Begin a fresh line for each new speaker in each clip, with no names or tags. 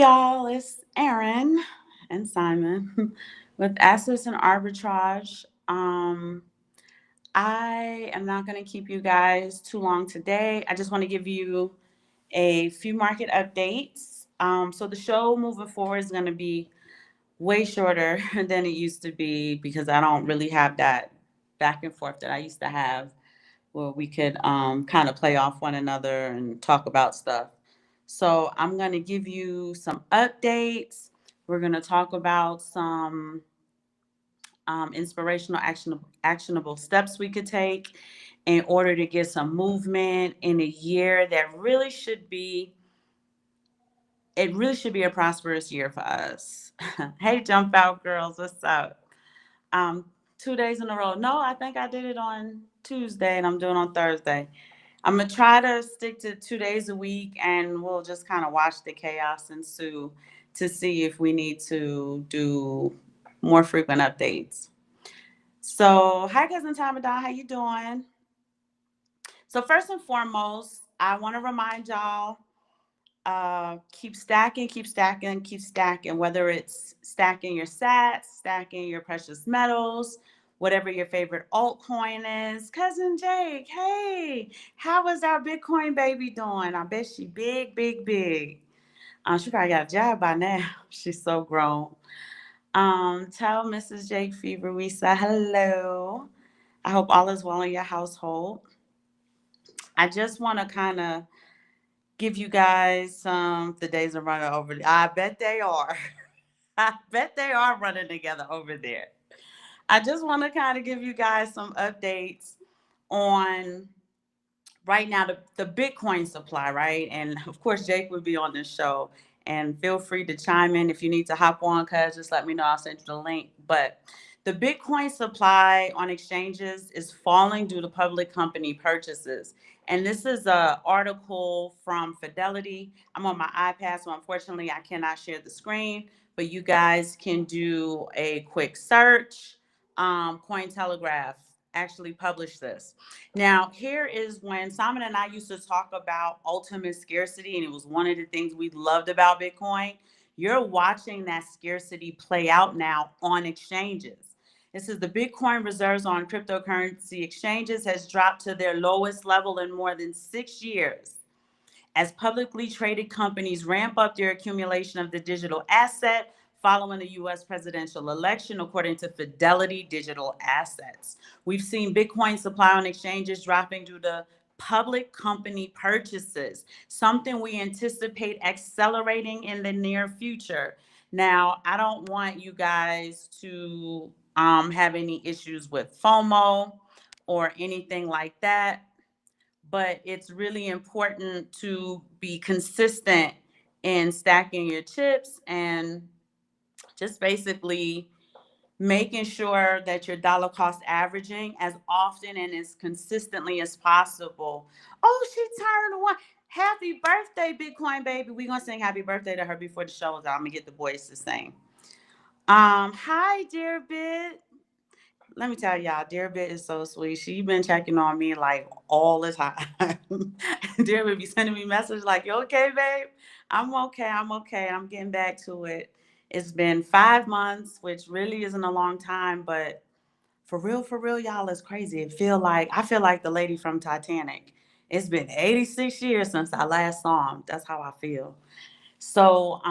y'all, it's Aaron and Simon with Assets and Arbitrage. I am not going to keep you guys too long today. I just want to give you a few market updates. So the show moving forward is going to be way shorter than it used to be because I don't really have that back and forth that I used to have where we could kind of play off one another and talk about stuff. So I'm going to give you some updates. We're going to talk about some inspirational, actionable steps we could take in order to get some movement in a year that really should be. It really should be a prosperous year for us. Hey, jump out girls, what's up? 2 days in a row. No, I think I did it on Tuesday and I'm doing on Thursday. I'm gonna try to stick to 2 days a week and we'll just kind of watch the chaos ensue to see if we need to do more frequent updates. So, hi cousin Tamadon, how you doing? So first and foremost, I want to remind y'all keep stacking, keep stacking, keep stacking, whether it's stacking your sats, stacking your precious metals, whatever your favorite altcoin is. Cousin Jake, hey, how is our Bitcoin baby doing? I bet she big, big, big. She probably got a job by now. She's so grown. Tell Mrs. Jake Fever we say hello. I hope all is well in your household. I just want to kind of give you guys the days are running over. I bet they are. I bet they are running together over there. I just want to kind of give you guys some updates on right now the Bitcoin supply, right? And of course, Jake will be on this show. And feel free to chime in if you need to hop on, cuz just let me know. I'll send you the link. But the Bitcoin supply on exchanges is falling due to public company purchases. And this is an article from Fidelity. I'm on my iPad, so unfortunately I cannot share the screen, but you guys can do a quick search. Cointelegraph actually published this. Now, here is when Simon and I used to talk about ultimate scarcity, and it was one of the things we loved about Bitcoin. You're watching that scarcity play out now on exchanges. This is the Bitcoin reserves on cryptocurrency exchanges has dropped to their lowest level in more than 6 years as publicly traded companies ramp up their accumulation of the digital asset following the US presidential election, according to Fidelity Digital Assets. We've seen Bitcoin supply on exchanges dropping due to public company purchases, something we anticipate accelerating in the near future. Now, I don't want you guys to have any issues with FOMO or anything like that, but it's really important to be consistent in stacking your chips and just basically making sure that you're dollar cost averaging as often and as consistently as possible. Oh, she turned one. Happy birthday, Bitcoin baby. We're gonna sing happy birthday to her before the show is out. I'm gonna get the boys to sing. Hi, dear Bit. Let me tell y'all, Dear Bit is so sweet. She been checking on me like all the time. Dear Bit be sending me messages like, "You okay, babe? I'm okay. I'm okay. I'm getting back to it." It's been 5 months, which really isn't a long time, but for real, y'all, it's crazy. I feel like the lady from Titanic. It's been 86 years since I last saw him. That's how I feel. So,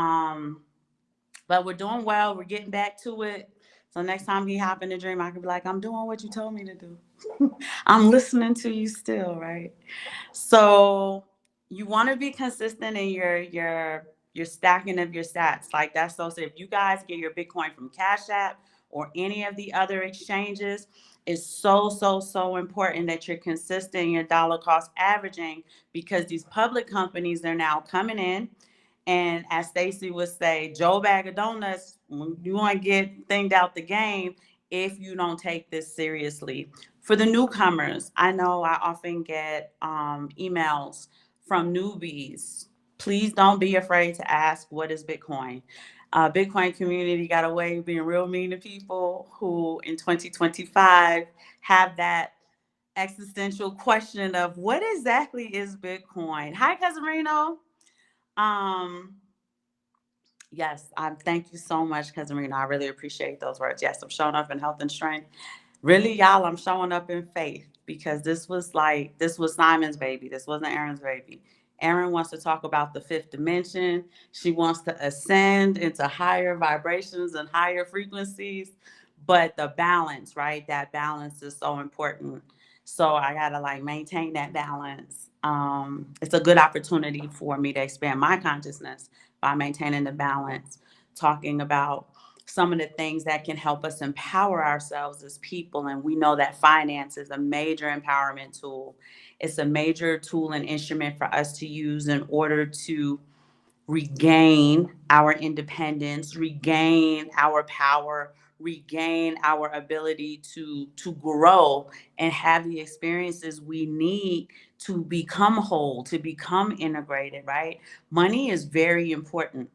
but we're doing well. We're getting back to it. So next time he hop in the dream, I can be like, I'm doing what you told me to do. I'm listening to you still, right? So you want to be consistent in your stacking of your stats. Like that's so if you guys get your Bitcoin from Cash App or any of the other exchanges, it's so important that you're consistent in your dollar cost averaging because these public companies are now coming in. And as Stacy would say, Joe Bag of Donuts, you want to get thinged out the game if you don't take this seriously. For the newcomers, I know I often get emails from newbies. Please don't be afraid to ask, what is Bitcoin? Bitcoin community got away with being real mean to people who in 2025 have that existential question of what exactly is Bitcoin? Hi, Cousin Reno. Um, Yes, I thank you so much, Cousin Marina. I really appreciate those words. Yes, I'm showing up in health and strength. Really, y'all, I'm showing up in faith because this was Simon's baby. This wasn't Aaron's baby. Aaron wants to talk about the fifth dimension. She wants to ascend into higher vibrations and higher frequencies. But the balance, right? That balance is so important. So I gotta like maintain that balance. It's a good opportunity for me to expand my consciousness by maintaining the balance, talking about some of the things that can help us empower ourselves as people. And we know that finance is a major empowerment tool. It's a major tool and instrument for us to use in order to regain our independence, regain our power, regain our ability to grow and have the experiences we need to become whole, to become integrated, right? Money is very important.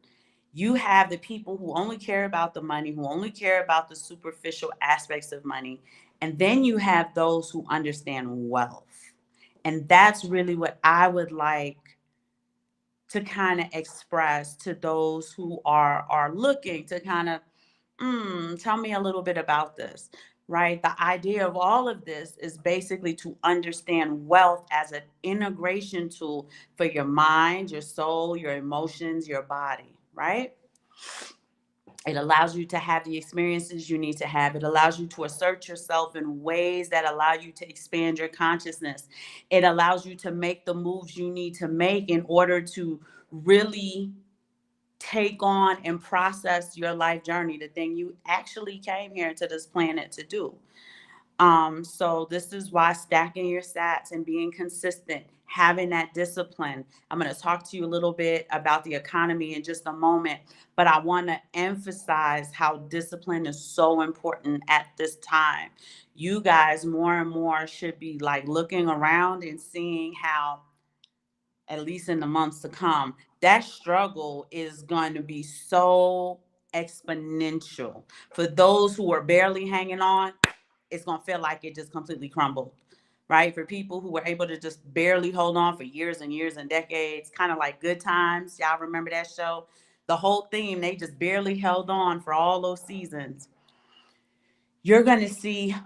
You have the people who only care about the money, who only care about the superficial aspects of money, and then you have those who understand wealth. And that's really what I would like to kind of express to those who are looking to kind of tell me a little bit about this, right? The idea of all of this is basically to understand wealth as an integration tool for your mind, your soul, your emotions, your body, right? It allows you to have the experiences you need to have. It allows you to assert yourself in ways that allow you to expand your consciousness. It allows you to make the moves you need to make in order to really take on and process your life journey, the thing you actually came here to this planet to do. So this is why stacking your sats and being consistent, having that discipline. I'm going to talk to you a little bit about the economy in just a moment, but I want to emphasize how discipline is so important at this time. You guys more and more should be like looking around and seeing how, at least in the months to come, that struggle is going to be so exponential. For those who are barely hanging on, it's going to feel like it just completely crumbled, right? For people who were able to just barely hold on for years and years and decades, kind of like Good Times. Y'all remember that show? The whole theme, they just barely held on for all those seasons. You're going to see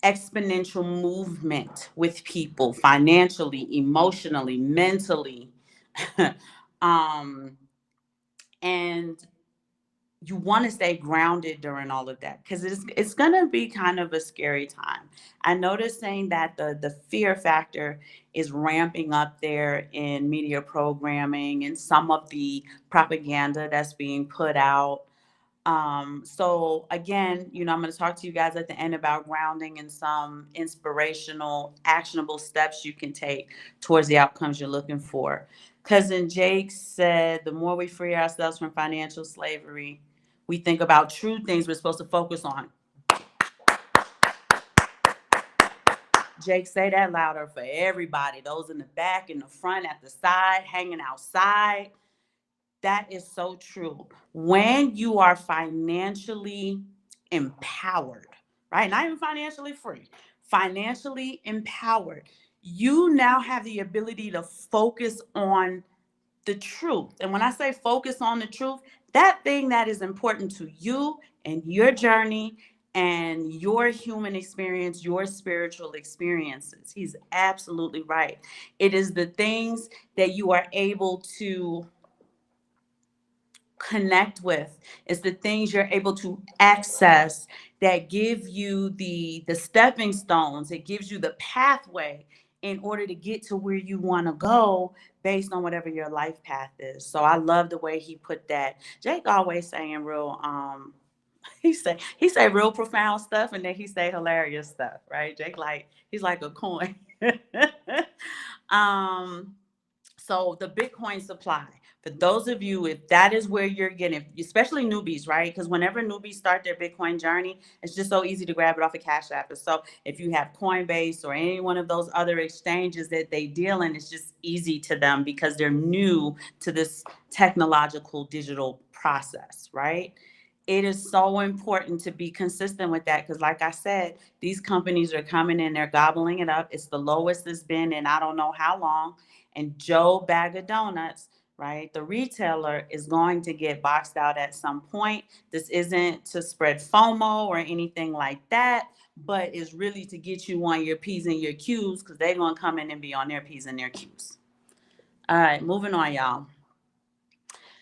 exponential movement with people financially, emotionally, mentally. um, and you want to stay grounded during all of that because it's going to be kind of a scary time. I noticed saying that the fear factor is ramping up there in media programming and some of the propaganda that's being put out. So again, I'm going to talk to you guys at the end about grounding and some inspirational, actionable steps you can take towards the outcomes you're looking for. Cousin Jake said, the more we free ourselves from financial slavery, we think about true things we're supposed to focus on. Jake, say that louder for everybody. Those in the back, in the front, at the side, hanging outside. That is so true. When you are financially empowered, right? Not even financially free, financially empowered, you now have the ability to focus on the truth. And when I say focus on the truth, that thing that is important to you and your journey and your human experience, your spiritual experiences. He's absolutely right. It is the things that you are able to connect with. It's the things you're able to access that give you the stepping stones. It gives you the pathway in order to get to where you want to go based on whatever your life path is. So I love the way he put that. Jake always saying real he say real profound stuff and then he say hilarious stuff, right? Jake like he's like a coin. um so the Bitcoin supply, for those of you, if that is where you're getting, especially newbies, right? Because whenever newbies start their Bitcoin journey, it's just so easy to grab it off of Cash App. And so if you have Coinbase or any one of those other exchanges that they deal in, it's just easy to them because they're new to this technological digital process, right? It is so important to be consistent with that because, like I said, these companies are coming in, they're gobbling it up. It's the lowest it's been in I don't know how long. And Joe Bag of Donuts right? The retailer is going to get boxed out at some point. This isn't to spread FOMO or anything like that, but it's really to get you on your P's and your Q's because they're going to come in and be on their P's and their Q's. All right, moving on, y'all.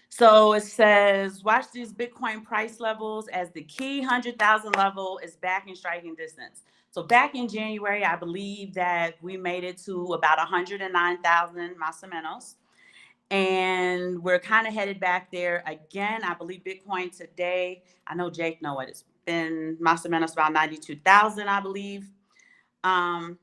So it says, watch these Bitcoin price levels as the key 100,000 level is back in striking distance. So back in January, I believe that we made it to about 109,000 más o menos. And we're kind of headed back there again. I believe Bitcoin today, I know Jake know it. It's been más o menos about 92,000, I believe. Um,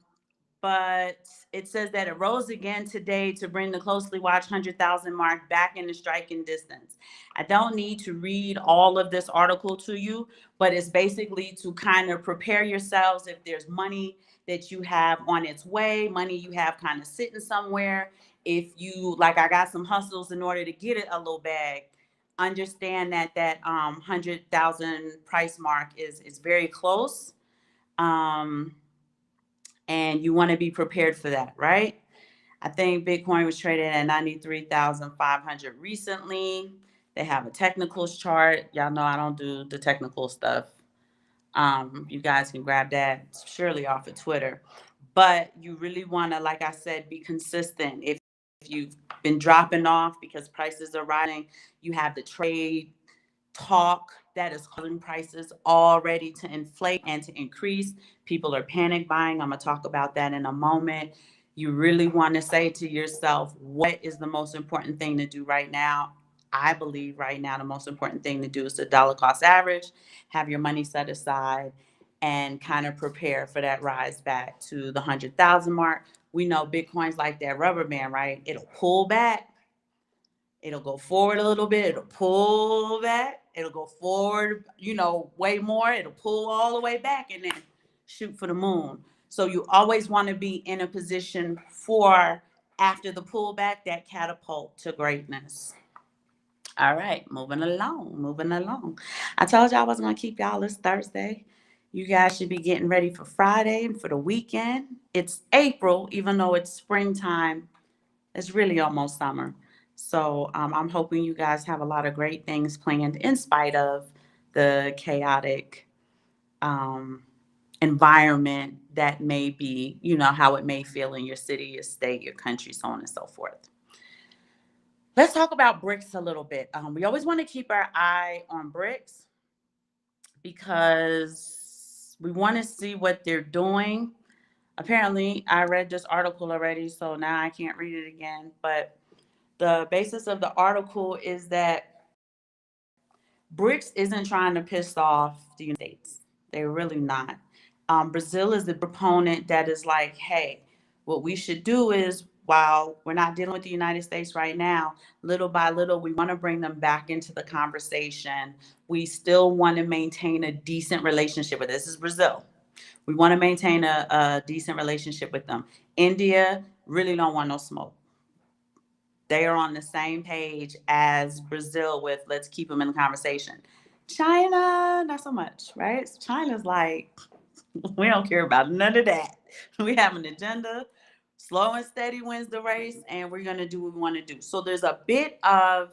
but it says that it rose again today to bring the closely watched 100,000 mark back into striking distance. I don't need to read all of this article to you, but it's basically to kind of prepare yourselves if there's money that you have on its way, money you have kind of sitting somewhere. If you, like, I got some hustles in order to get it a little bag, understand that 100,000 price mark is very close. Um, and you want to be prepared for that, right? I think Bitcoin was traded at 93,500 recently. They have a technicals chart. Y'all know I don't do the technical stuff. You guys can grab that surely off of Twitter. But you really want to, like I said, be consistent. If you've been dropping off because prices are rising, you have the trade talk that is causing prices already to inflate and to increase. People are panic buying. I'm going to talk about that in a moment. You really want to say to yourself, what is the most important thing to do right now? I believe right now the most important thing to do is the dollar cost average, have your money set aside, and kind of prepare for that rise back to the 100,000 mark. We know Bitcoin's like that rubber band, right? It'll pull back, it'll go forward a little bit, it'll pull back, it'll go forward, way more, it'll pull all the way back and then shoot for the moon. So you always want to be in a position for after the pullback, that catapult to greatness. All right, moving along. I told y'all I was going to keep y'all this Thursday. You guys should be getting ready for Friday and for the weekend. It's April, even though it's springtime, it's really almost summer. So I'm hoping you guys have a lot of great things planned in spite of the chaotic um, environment that may be, how it may feel in your city, your state, your country, so on and so forth. Let's talk about BRICS a little bit. We always want to keep our eye on BRICS because we want to see what they're doing. Apparently, I read this article already, so now I can't read it again. But the basis of the article is that BRICS isn't trying to piss off the United States. They're really not. Brazil is the proponent that is like, hey, what we should do is, while we're not dealing with the United States right now, little by little, we want to bring them back into the conversation. We still want to maintain a decent relationship with this. This is Brazil. We want to maintain a decent relationship with them. India really don't want no smoke. They are on the same page as Brazil with let's keep them in the conversation. China, not so much, right? China's like, we don't care about none of that. We have an agenda. Slow and steady wins the race, and we're going to do what we want to do. So there's a bit of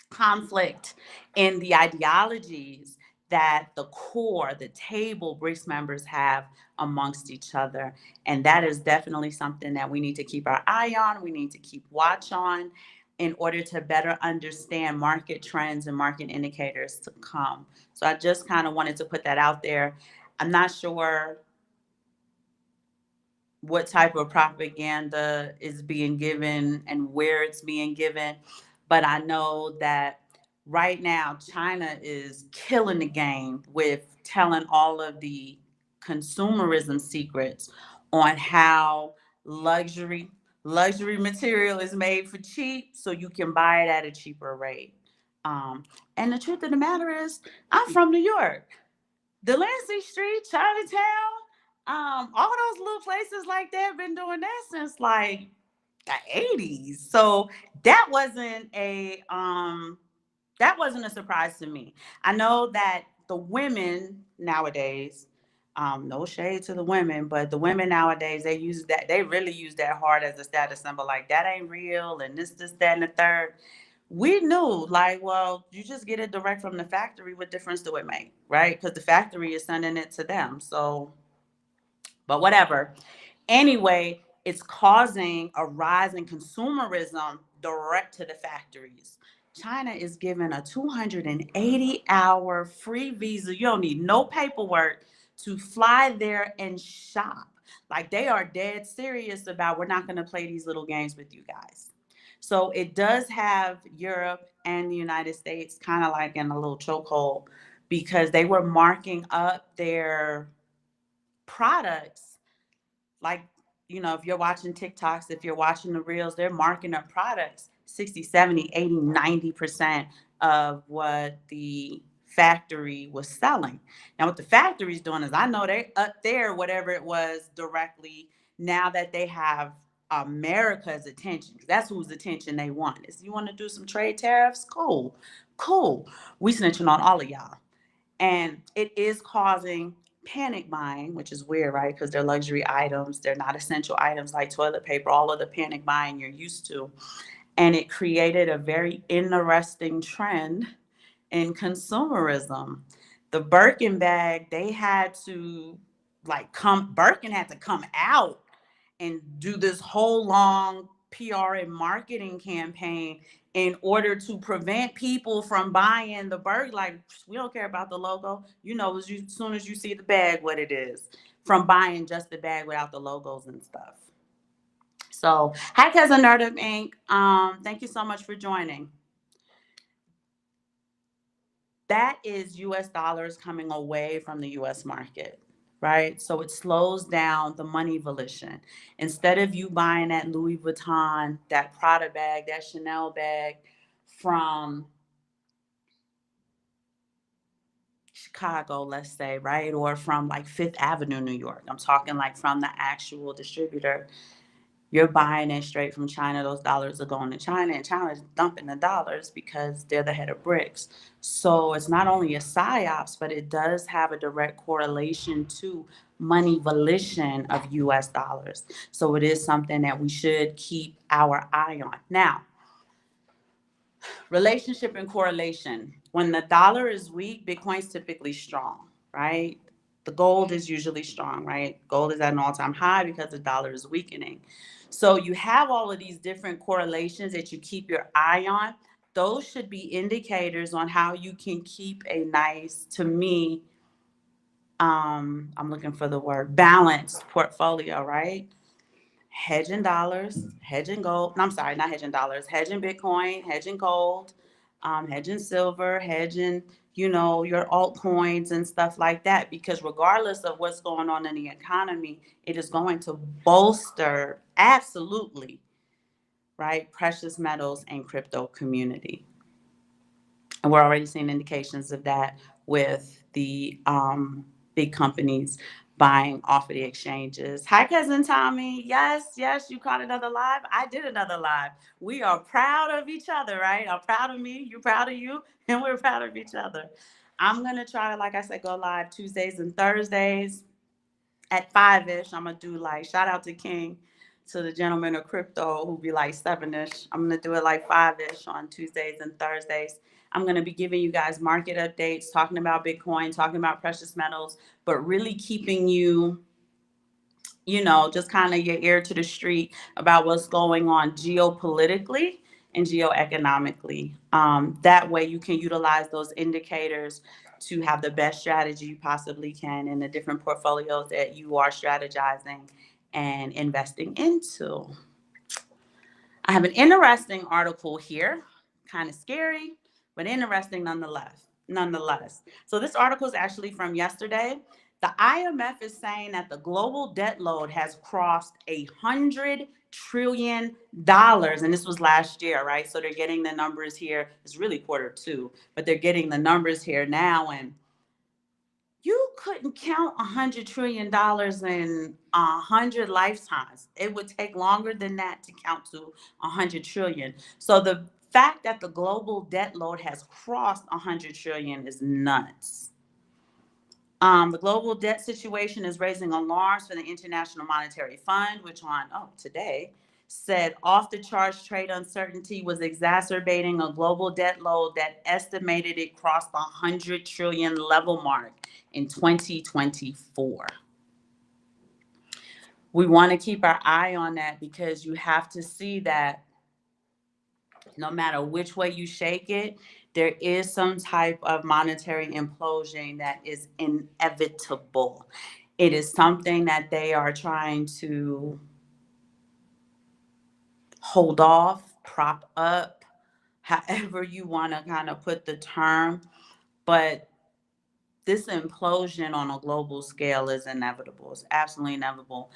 conflict in the ideologies that the core, the table BRICS members have amongst each other. And that is definitely something that we need to keep our eye on. We need to keep watch on in order to better understand market trends and market indicators to come. So I just kind of wanted to put that out there. I'm not sure what type of propaganda is being given and where it's being given. But I know that right now, China is killing the game with telling all of the consumerism secrets on how luxury material is made for cheap so you can buy it at a cheaper rate. Um, and the truth of the matter is, I'm from New York. Delancey Street, Chinatown, all those little places like that have been doing that since like the 80s. So that wasn't a surprise to me. I know that the women nowadays, No shade to the women, but the women nowadays, they really use that heart as a status symbol. Like, that ain't real, and this, that, and the third. We knew, like, well, you just get it direct from the factory. What difference do it make, right? Because the factory is sending it to them. So, but whatever. Anyway, it's causing a rise in consumerism direct to the factories. China is giving a 280-hour free visa. You don't need no paperwork to fly there and shop. Like, they are dead serious about, we're not going to play these little games with you guys. So it does have Europe and the United States kind of like in a little chokehold, because they were marking up their products, like, if you're watching TikToks, if you're watching the reels, they're marking up products 60, 70, 80, 90% of what the factory was selling. Now, what the factory's doing is, I know they up there, whatever it was directly, now that they have America's attention, 'cause that's whose attention they want. Is, you want to do some trade tariffs? Cool. Cool. We snitching on all of y'all. And it is causing panic buying, which is weird, right? Because they're luxury items. They're not essential items like toilet paper, all of the panic buying you're used to. And it created a very interesting trend in consumerism. The Birkin bag, they had to Birkin had to come out and do this whole long PR and marketing campaign in order to prevent people from buying the Birkin. Like, we don't care about the logo. As soon as you see the bag, what it is, from buying just the bag without the logos and stuff. So, hi, Cousin Nerd of Inc. Thank you so much for joining. That is US dollars coming away from the US market, right? So it slows down the money volition. Instead of you buying that Louis Vuitton, that Prada bag, that Chanel bag from Chicago, let's say, right? Or from like Fifth Avenue, New York. I'm talking like from the actual distributor. You're buying it straight from China. Those dollars are going to China, and China's dumping the dollars because they're the head of BRICS. So it's not only a psyops, but it does have a direct correlation to money volition of US dollars. So it is something that we should keep our eye on. Now, relationship and correlation. When the dollar is weak, Bitcoin's typically strong, right? The gold is usually strong, right? Gold is at an all-time high because the dollar is weakening. So you have all of these different correlations that you keep your eye on. Those should be indicators on how you can keep a nice, to me, I'm looking for the word, balanced portfolio, right? Hedging dollars, hedging gold. No, I'm sorry, not hedging dollars, hedging Bitcoin, hedging gold, hedging silver, hedging, your altcoins and stuff like that. Because regardless of what's going on in the economy, it is going to bolster, absolutely, right, precious metals and crypto community. And we're already seeing indications of that with the big companies buying off of the exchanges. Hi, Cousin Tommy. Yes, yes, you caught another live. I did another live. We are proud of each other, right? I'm proud of me, you're proud of you, and we're proud of each other. I'm going to try to, like I said, go live Tuesdays and Thursdays at 5-ish. I'm going to do like, shout out to King, to the gentleman of crypto who be like 7-ish. I'm going to do it like 5-ish on Tuesdays and Thursdays. I'm going to be giving you guys market updates, talking about Bitcoin, talking about precious metals, but really keeping you, just kind of your ear to the street about what's going on geopolitically and geoeconomically. That way you can utilize those indicators to have the best strategy you possibly can in the different portfolios that you are strategizing and investing into. I have an interesting article here, kind of scary, but interesting nonetheless. Nonetheless. So this article is actually from yesterday. The IMF is saying that the global debt load has crossed $100 trillion, and this was last year, right? So they're getting the numbers here. It's really Q2, but they're getting the numbers here now, and you couldn't count $100 trillion in 100 lifetimes. It would take longer than that to count to 100 trillion. So the fact that the global debt load has crossed 100 trillion is nuts. The global debt situation is raising alarms for the International Monetary Fund, which today said off the charts trade uncertainty was exacerbating a global debt load that estimated it crossed the 100 trillion level mark in 2024. We want to keep our eye on that because you have to see that no matter which way you shake it, there is some type of monetary implosion that is inevitable. It is something that they are trying to hold off, prop up, however you want to kind of put the term. But this implosion on a global scale is inevitable. It's absolutely inevitable.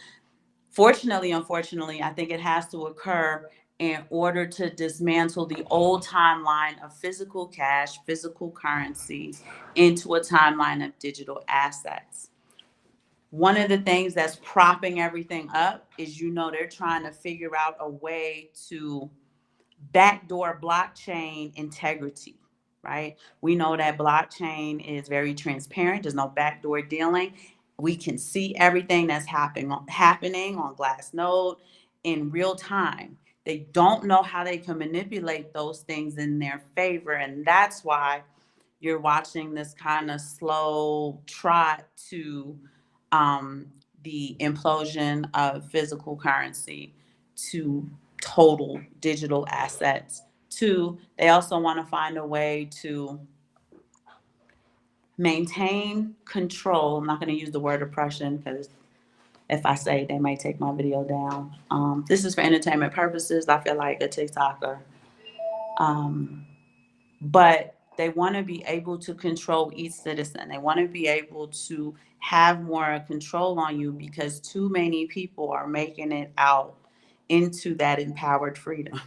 Fortunately, unfortunately, I think it has to occur in order to dismantle the old timeline of physical cash, physical currency, into a timeline of digital assets. One of the things that's propping everything up is, they're trying to figure out a way to backdoor blockchain integrity, right? We know that blockchain is very transparent. There's no backdoor dealing. We can see everything that's happening on Glassnode in real time. They don't know how they can manipulate those things in their favor, and that's why you're watching this kind of slow trot to um, the implosion of physical currency to total digital assets. Two, they also want to find a way to maintain control. I'm not going to use the word oppression because if I say they might take my video down. This is for entertainment purposes. I feel like a TikToker. Um, but they want to be able to control each citizen. They want to be able to have more control on you because too many people are making it out into that empowered freedom,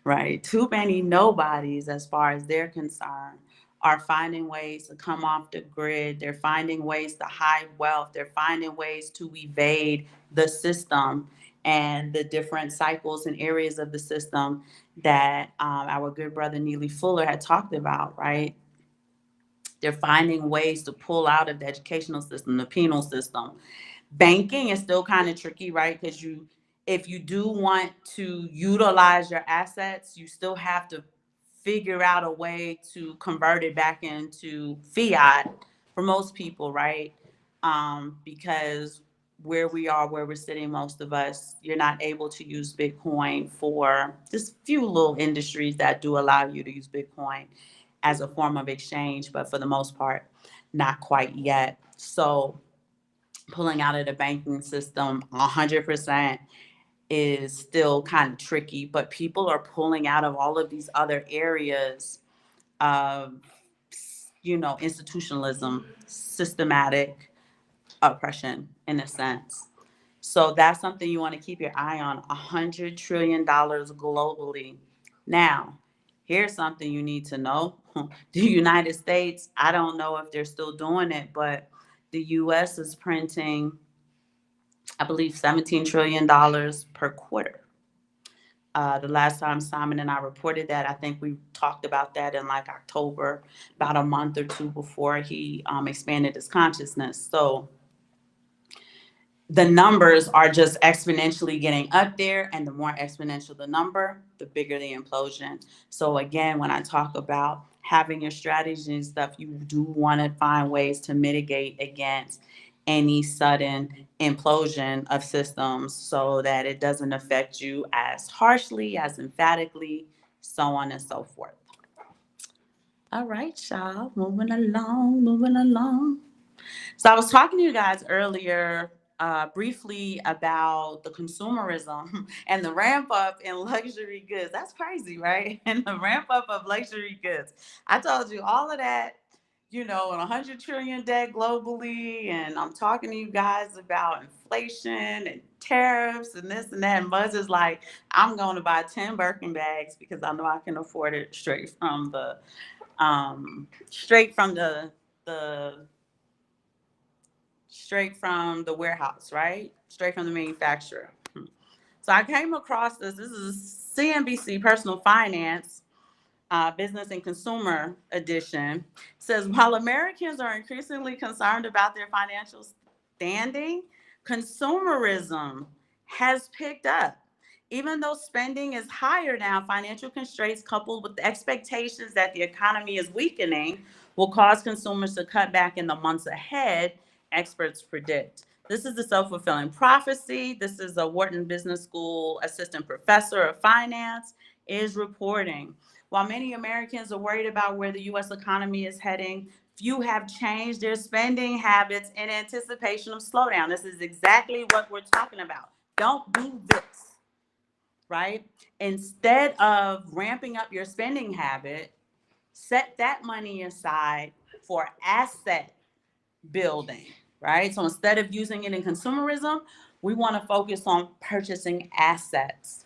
right? Too many nobodies, as far as they're concerned, are finding ways to come off the grid. They're finding ways to hide wealth. They're finding ways to evade the system and the different cycles and areas of the system that our good brother Neely Fuller had talked about, right? They're finding ways to pull out of the educational system, the penal system. Banking is still kind of tricky, right? Because if you do want to utilize your assets, you still have to figure out a way to convert it back into fiat for most people, right? Because where we're sitting, most of us, you're not able to use Bitcoin for just few little industries that do allow you to use Bitcoin as a form of exchange, but for the most part, not quite yet. So pulling out of the banking system 100% is still kind of tricky, but people are pulling out of all of these other areas of, institutionalism, systematic oppression in a sense. So that's something you want to keep your eye on. $100 trillion globally. Now, here's something you need to know. The United States, I don't know if they're still doing it, but the US is printing, I believe, $17 trillion per quarter. The last time Simon and I reported that, I think we talked about that in like October, about a month or two before he expanded his consciousness. So the numbers are just exponentially getting up there, and the more exponential the number, the bigger the implosion. So again, when I talk about having your strategy and stuff, you do want to find ways to mitigate against any sudden implosion of systems so that it doesn't affect you as harshly, as emphatically, so on and so forth. All right, y'all, moving along, moving along. So I was talking to you guys earlier briefly about the consumerism and the ramp up in luxury goods. That's crazy, right? And the ramp up of luxury goods. I told you all of that, in 100 trillion debt globally. And I'm talking to you guys about inflation and tariffs and this and that. And Buzz is like, I'm going to buy 10 Birkin bags because I know I can afford it straight from the straight from the warehouse, right? Straight from the manufacturer. So I came across this. This is CNBC Personal Finance. Business and Consumer Edition, says while Americans are increasingly concerned about their financial standing, consumerism has picked up. Even though spending is higher now, financial constraints coupled with the expectations that the economy is weakening will cause consumers to cut back in the months ahead, experts predict. This is the self-fulfilling prophecy. This is a Wharton Business School assistant professor of finance is reporting. While many Americans are worried about where the U.S. economy is heading, few have changed their spending habits in anticipation of slowdown. This is exactly what we're talking about. Don't do this, right? Instead of ramping up your spending habit, set that money aside for asset building, right? So instead of using it in consumerism, we want to focus on purchasing assets.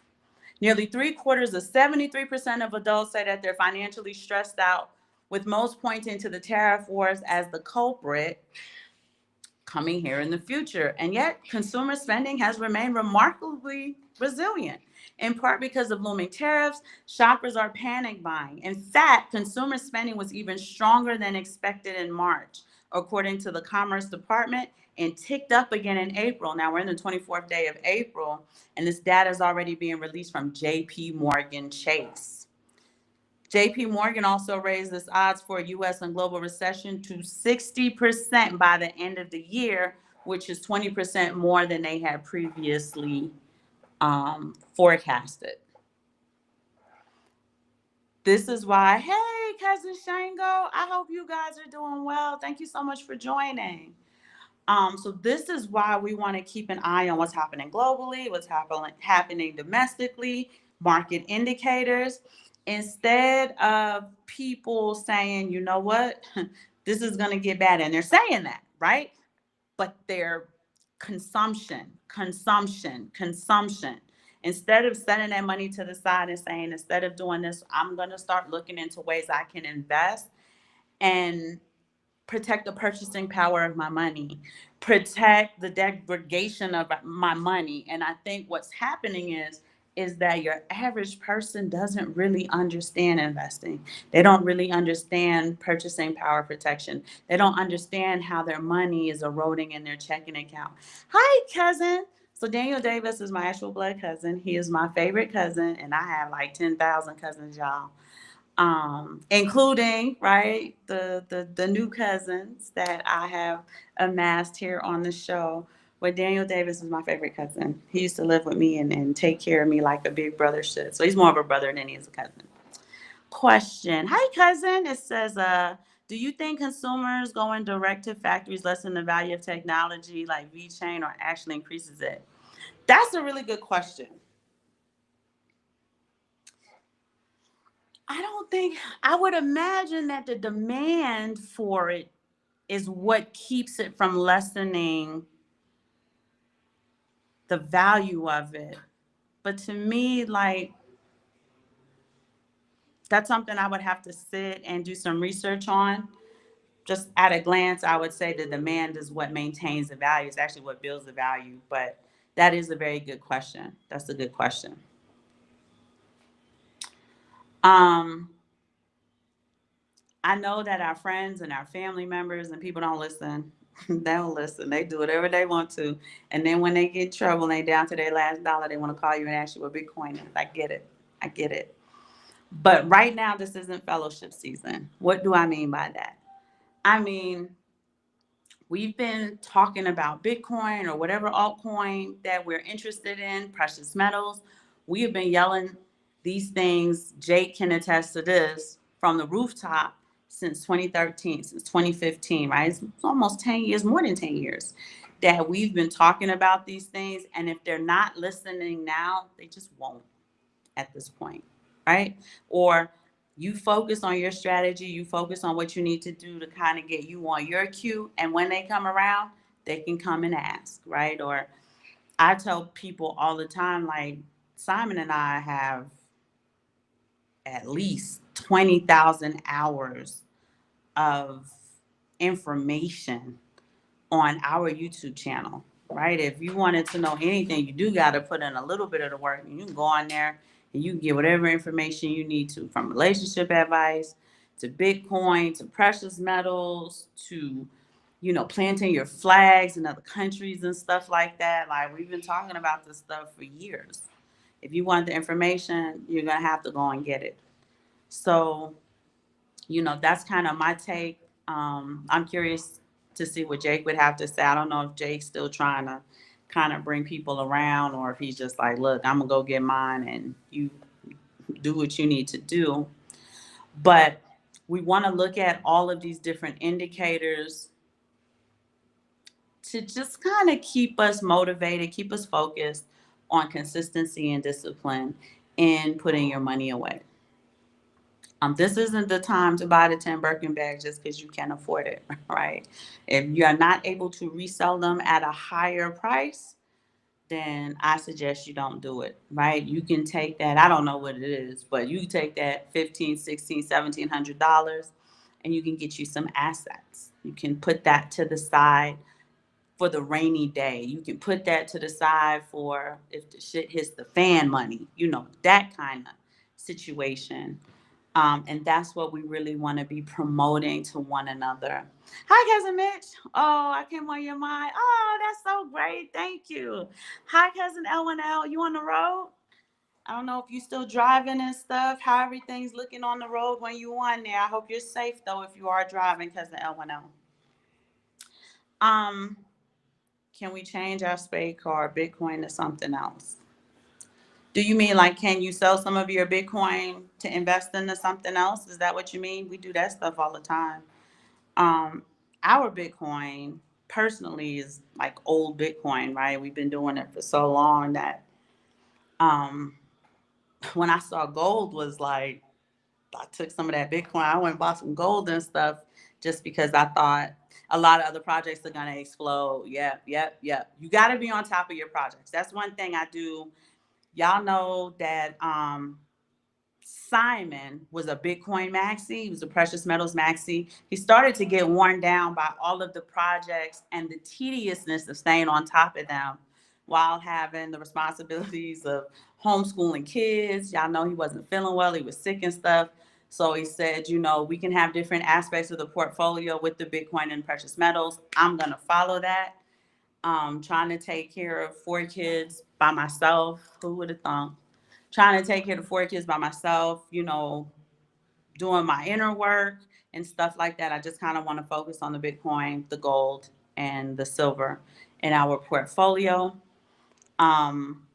Nearly 3/4 of 73% of adults say that they're financially stressed out, with most pointing to the tariff wars as the culprit coming here in the future. And yet, consumer spending has remained remarkably resilient, in part because of looming tariffs. Shoppers are panic buying. In fact, consumer spending was even stronger than expected in March, according to the Commerce Department, and ticked up again in April. Now we're in the 24th day of April, and this data is already being released from JP Morgan Chase. JP Morgan also raised its odds for a U.S. and global recession to 60% by the end of the year, which is 20% more than they had previously forecasted. This is why, hey, Cousin Shango, I hope you guys are doing well. Thank you so much for joining. So this is why we want to keep an eye on what's happening globally, what's happening domestically, market indicators, instead of people saying, you know what, this is going to get bad. And they're saying that, right? But their consumption. Instead of setting that money to the side and saying, instead of doing this, I'm going to start looking into ways I can invest and protect the purchasing power of my money, protect the degradation of my money. And I think what's happening is that your average person doesn't really understand investing. They don't really understand purchasing power protection. They don't understand how their money is eroding in their checking account. Hi, cousin. So Daniel Davis is my actual blood cousin. He is my favorite cousin, and I have like 10,000 cousins, y'all. Including, right, the new cousins that I have amassed here on the show. But Daniel Davis is my favorite cousin. He used to live with me and take care of me like a big brother should. So he's more of a brother than he is a cousin. Question. Hi, cousin. It says, do you think consumers going direct to factories lessen the value of technology like VeChain or actually increases it? That's a really good question. I don't think, I would imagine that the demand for it is what keeps it from lessening the value of it. But to me, like, that's something I would have to sit and do some research on. Just at a glance, I would say the demand is what maintains the value. It's actually what builds the value. But that is a very good question. That's a good question. Um, I know that our friends and our family members and people don't listen. They don't listen. They do whatever they want to. And then when they get in trouble and they down to their last dollar, they want to call you and ask you what Bitcoin is. I get it. I get it. But right now, this isn't fellowship season. What do I mean by that? I mean, we've been talking about Bitcoin or whatever altcoin that we're interested in, precious metals. We have been yelling these things. Jake can attest to this from the rooftop since 2013, since 2015, right? It's almost 10 years, more than 10 years that we've been talking about these things. And if they're not listening now, they just won't at this point, right? Or you focus on your strategy, you focus on what you need to do to kind of get you on your cue. And when they come around, they can come and ask, right? Or I tell people all the time, like, Simon and I have at least 20,000 hours of information on our YouTube channel, right? If you wanted to know anything, you do got to put in a little bit of the work. You can go on there And you can get whatever information you need to, from relationship advice to Bitcoin to precious metals to, planting your flags in other countries and stuff like that. Like, we've been talking about this stuff for years. If you want the information, you're going to have to go and get it. So, that's kind of my take. I'm curious to see what Jake would have to say. I don't know if Jake's still trying to kind of bring people around, or if he's just like, look, I'm going to go get mine and you do what you need to do. But we want to look at all of these different indicators to just kind of keep us motivated, keep us focused on consistency and discipline in putting your money away. This isn't the time to buy the 10 Birkin bags just because you can't afford it, right? If you are not able to resell them at a higher price, then I suggest you don't do it, right? You can take that, I don't know what it is, but you can take that $1,500, $1,600, $1,700 and you can get you some assets. You can put that to the side for the rainy day. You can put that to the side for if the shit hits the fan money, that kind of situation. And that's what we really want to be promoting to one another. Hi, Cousin Mitch. Oh, I came on your mind. Oh, that's so great. Thank you. Hi, Cousin L1L. You on the road? I don't know if you still driving and stuff, how everything's looking on the road when you on there. I hope you're safe, though, if you are driving, Cousin L1L. Um, can we change our spade card, Bitcoin, to something else? Do you mean like, can you sell some of your Bitcoin to invest into something else? Is that what you mean? We do that stuff all the time. Um, our Bitcoin personally is like old Bitcoin, right? We've been doing it for so long that um, when I saw gold was like, I took some of that Bitcoin, I went and bought some gold and stuff just because I thought a lot of other projects are going to explode. Yep, yep, yep. You got to be on top of your projects. That's one thing I do. Y'all know that Simon was a Bitcoin maxi. He was a precious metals maxi. He started to get worn down by all of the projects and the tediousness of staying on top of them while having the responsibilities of homeschooling kids. Y'all know he wasn't feeling well. He was sick and stuff. So he said, we can have different aspects of the portfolio with the Bitcoin and precious metals. I'm going to follow that. Trying to take care of 4 kids by myself. Who would have thought? Trying to take care of 4 kids by myself, doing my inner work and stuff like that. I just kind of want to focus on the Bitcoin, the gold, and the silver in our portfolio. Um,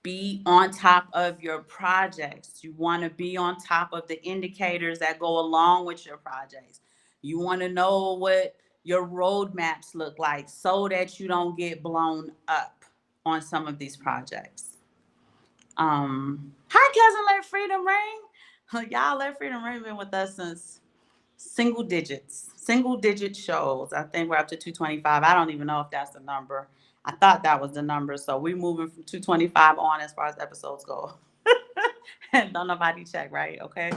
be on top of your projects. You want to be on top of the indicators that go along with your projects. You want to know what your roadmaps look like so that you don't get blown up on some of these projects. Hi, Cousin Let Freedom Ring. Y'all, Let Freedom Ring been with us since single digit shows. I think we're up to 225. I don't even know if that's the number. I thought that was the number. So we're moving from 225 on as far as episodes go. And don't nobody check, right? Okay.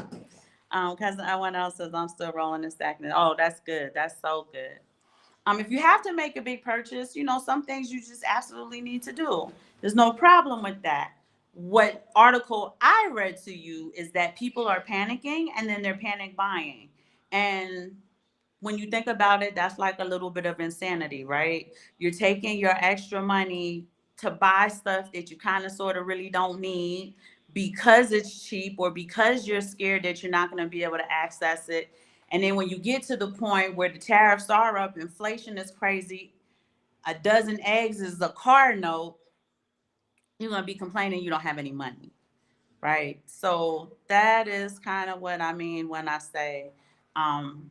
Cousin everyone else says I'm still rolling and stacking it. Oh, that's good. That's so good. If you have to make a big purchase, some things you just absolutely need to do. There's no problem with that. What article I read to you is that people are panicking and then they're panic buying. And when you think about it, that's like a little bit of insanity, right? You're taking your extra money to buy stuff that you kind of sort of really don't need because it's cheap or because you're scared that you're not going to be able to access it. And then when you get to the point where the tariffs are up, inflation is crazy, a dozen eggs is a car note, you're going to be complaining you don't have any money, right? So that is kind of what I mean when I say um,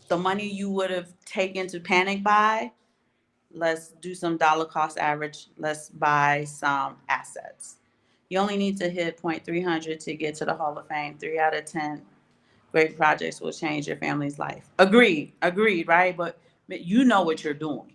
the money you would have taken to panic buy, let's do some dollar cost average. Let's buy some assets. You only need to hit 0.300 to get to the Hall of Fame. 3 out of 10 great projects will change your family's life. Agreed, right? But you know what you're doing.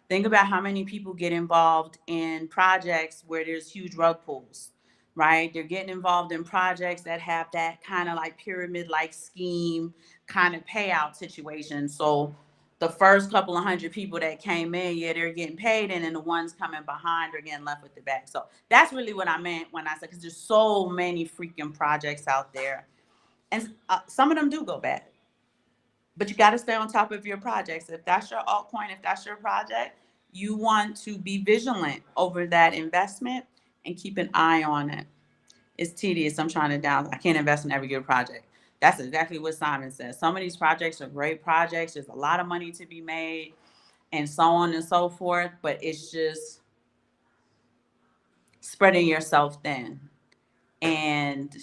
Think about how many people get involved in projects where there's huge rug pulls, right? They're getting involved in projects that have that kind of like pyramid like scheme kind of payout situation. So the first couple of hundred people that came in, yeah, they're getting paid, and then the ones coming behind are getting left with the back. So that's really what I meant when I said, because there's so many freaking projects out there, and some of them do go bad. But you got to stay on top of your projects. If that's your altcoin, if that's your project, you want to be vigilant over that investment and keep an eye on it. It's tedious. I'm trying to down. I can't invest in every good project. That's exactly what Simon says. Some of these projects are great projects. There's a lot of money to be made and so on and so forth. But it's just spreading yourself thin. And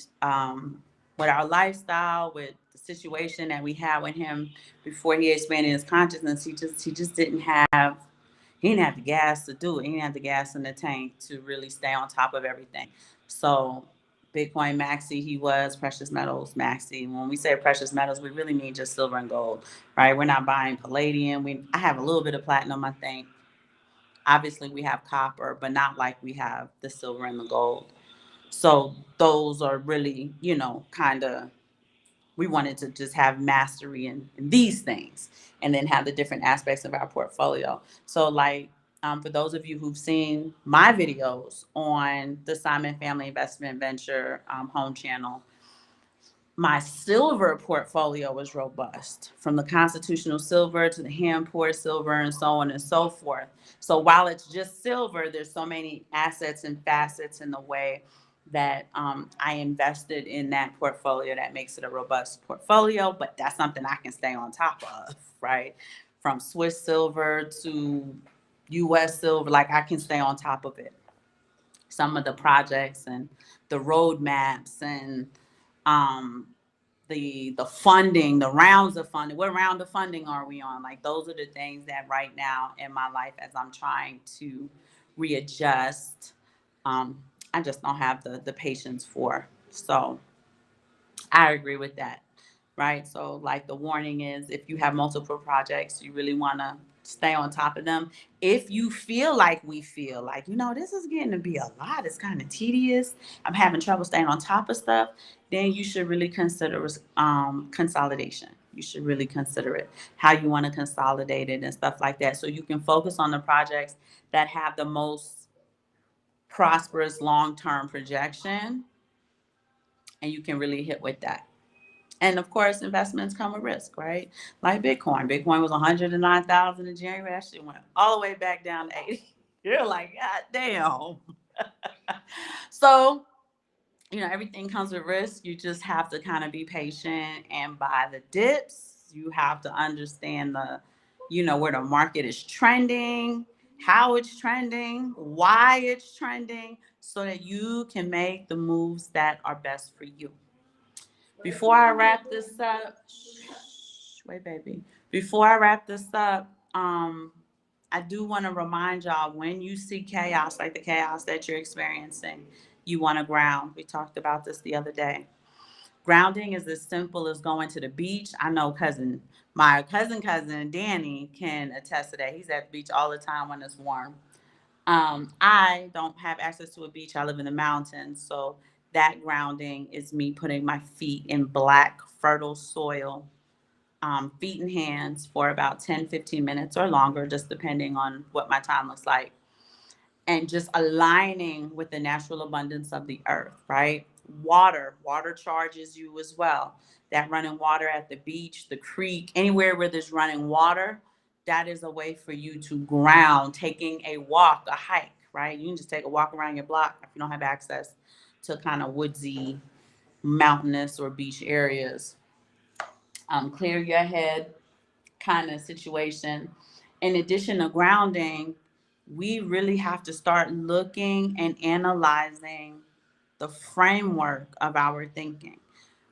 with our lifestyle, with the situation that we had with him before he expanded his consciousness, he just didn't have the gas to do it. He didn't have the gas in the tank to really stay on top of everything. So Bitcoin maxi, he was precious metals maxi. When we say precious metals, we really mean just silver and gold, right? We're not buying palladium. I have a little bit of platinum, I think. Obviously, we have copper, but not like we have the silver and the gold. So those are really, kind of, we wanted to just have mastery in these things and then have the different aspects of our portfolio. So like, for those of you who've seen my videos on the Simon Family Investment Venture home channel, my silver portfolio was robust, from the constitutional silver to the hand poured silver and so on and so forth. So while it's just silver, there's so many assets and facets in the way that I invested in that portfolio that makes it a robust portfolio. But that's something I can stay on top of, right? From Swiss silver to US silver, like I can stay on top of it. Some of the projects and the roadmaps and um, the funding, the rounds of funding. What round of funding are we on? Like those are the things that right now in my life, as I'm trying to readjust, I just don't have the patience for. So I agree with that, right? So, like, the warning is if you have multiple projects, you really want to stay on top of them. If you feel like we feel like, this is getting to be a lot, it's kind of tedious, I'm having trouble staying on top of stuff, then you should really consider consolidation. You should really consider it, how you want to consolidate it and stuff like that. So you can focus on the projects that have the most prosperous long term projection, and you can really hit with that. And of course, investments come with risk, right? Like Bitcoin. Bitcoin was 109,000 in January. That shit went all the way back down to 80. You're like, God damn. So, everything comes with risk. You just have to kind of be patient and buy the dips. You have to understand where the market is trending, how it's trending, why it's trending, so that you can make the moves that are best for you. Before I wrap this up, wait, baby. Before I wrap this up, I do want to remind y'all, when you see chaos, like the chaos that you're experiencing, you want to ground. We talked about this the other day. Grounding is as simple as going to the beach. I know my cousin Danny can attest to that. He's at the beach all the time when it's warm. I don't have access to a beach. I live in the mountains. So that grounding is me putting my feet in black, fertile soil, feet and hands, for about 10, 15 minutes or longer, just depending on what my time looks like. And just aligning with the natural abundance of the earth, right? Water charges you as well. That running water at the beach, the creek, anywhere where there's running water, that is a way for you to ground. Taking a walk, a hike, right? You can just take a walk around your block if you don't have access to kind of woodsy, mountainous, or beach areas. Clear your head kind of situation. In addition to grounding, we really have to start looking and analyzing the framework of our thinking.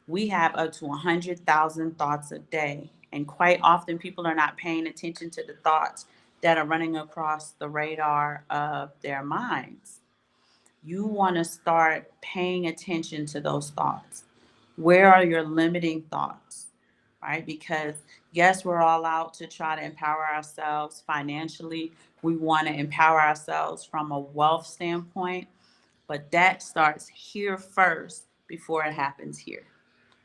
We have up to 100,000 thoughts a day, and quite often people are not paying attention to the thoughts that are running across the radar of their minds. You want to start paying attention to those thoughts. Where are your limiting thoughts? Right? Because yes, we're all out to try to empower ourselves financially. We want to empower ourselves from a wealth standpoint, but that starts here first before it happens here,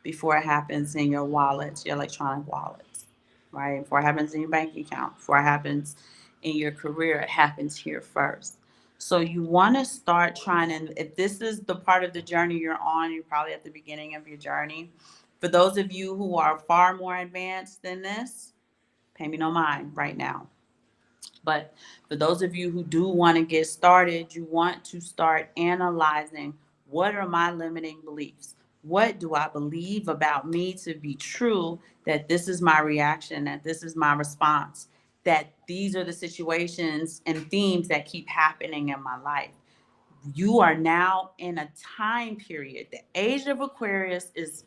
before it happens in your wallets, your electronic wallets. right? Before it happens in your bank account, before it happens in your career, it happens here first. So you want to start trying, and if this is the part of the journey you're on, you're probably at the beginning of your journey. For those of you who are far more advanced than this, pay me no mind right now. But for those of you who do want to get started, you want to start analyzing, what are my limiting beliefs? What do I believe about me to be true, that this is my reaction, that this is my response, that these are the situations and themes that keep happening in my life? You are now in a time period. The age of Aquarius is,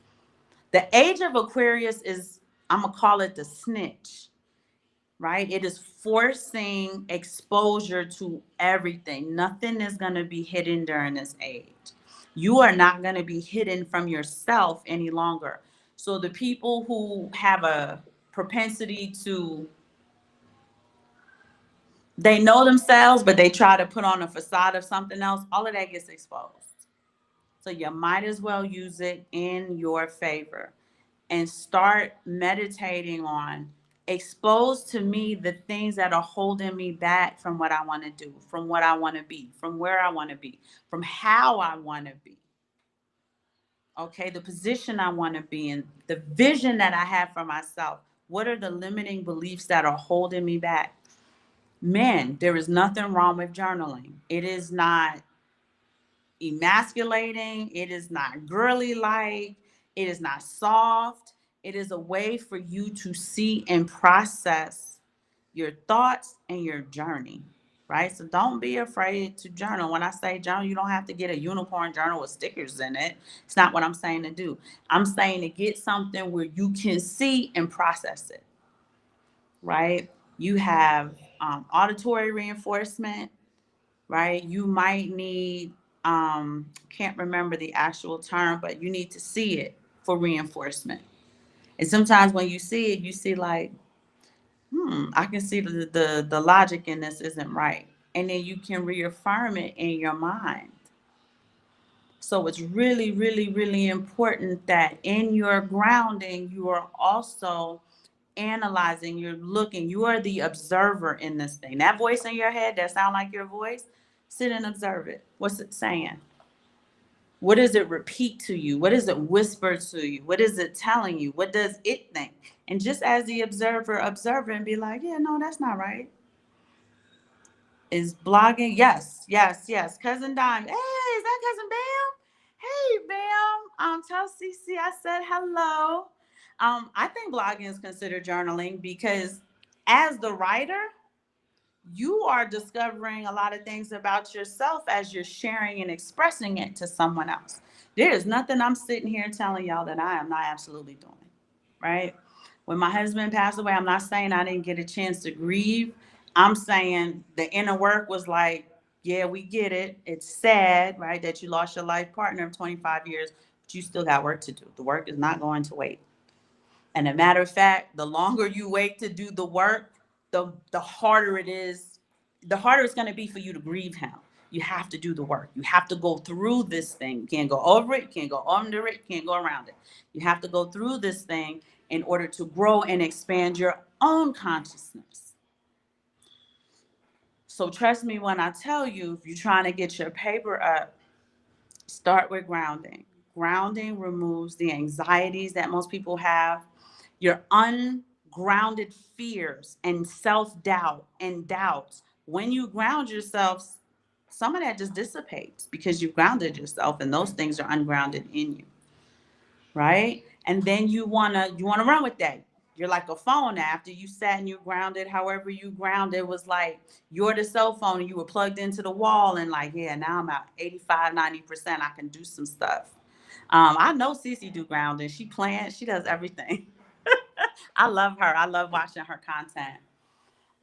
I'm going to call it the snitch, right? It is forcing exposure to everything. Nothing is going to be hidden during this age. You are not going to be hidden from yourself any longer. So the people who have a propensity to, they know themselves, but they try to put on a facade of something else, all of that gets exposed. So you might as well use it in your favor and start meditating on, expose to me the things that are holding me back from what I want to do, from what I want to be, from where I want to be, from how I want to be. Okay, the position I want to be in, the vision that I have for myself. What are the limiting beliefs that are holding me back? Men, there is nothing wrong with journaling. It is not emasculating, it is not girly like, it is not soft. It is a way for you to see and process your thoughts and your journey, right? So don't be afraid to journal. When I say journal, you don't have to get a unicorn journal with stickers in it. It's not what I'm saying to do. I'm saying to get something where you can see and process it, right? You have auditory reinforcement, right? You might need, can't remember the actual term, but you need to see it for reinforcement. And sometimes when you see it, you see like, I can see the logic in this isn't right. And then you can reaffirm it in your mind. So it's really, really, really important that in your grounding, you are also analyzing, you're looking, you are the observer in this thing. That voice in your head that sound like your voice, sit and observe it. What's it saying? What does it repeat to you? What does it whisper to you? What is it telling you? What does it think? And just as the observer, observe it and be like, yeah, no, that's not right. Is blogging? Yes, yes, yes. Cousin Dime. Hey, is that Cousin Bam? Hey, Bam. Tell Cece I said hello. I think blogging is considered journaling because as the writer, you are discovering a lot of things about yourself as you're sharing and expressing it to someone else. There is nothing I'm sitting here telling y'all that I am not absolutely doing, right? When my husband passed away, I'm not saying I didn't get a chance to grieve. I'm saying the inner work was like, yeah, we get it. It's sad, right, that you lost your life partner of 25 years, but you still got work to do. The work is not going to wait. And a matter of fact, the longer you wait to do the work, the harder it is, the harder it's going to be for you to grieve him. You have to do the work. You have to go through this thing. You can't go over it, you can't go under it, you can't go around it. You have to go through this thing in order to grow and expand your own consciousness. So trust me when I tell you, if you're trying to get your paper up, start with grounding. Grounding removes the anxieties that most people have, your ungrounded fears and self doubt and doubts. When you ground yourself, some of that just dissipates because you've grounded yourself and those things are ungrounded in you, right? And then you wanna run with that. You're like a phone after you sat and you grounded, however you grounded was like you're the cell phone and you were plugged into the wall and like, yeah, now I'm at 85, 90%. I can do some stuff. I know Cece do grounding. She plans, she does everything. I love her. I love watching her content.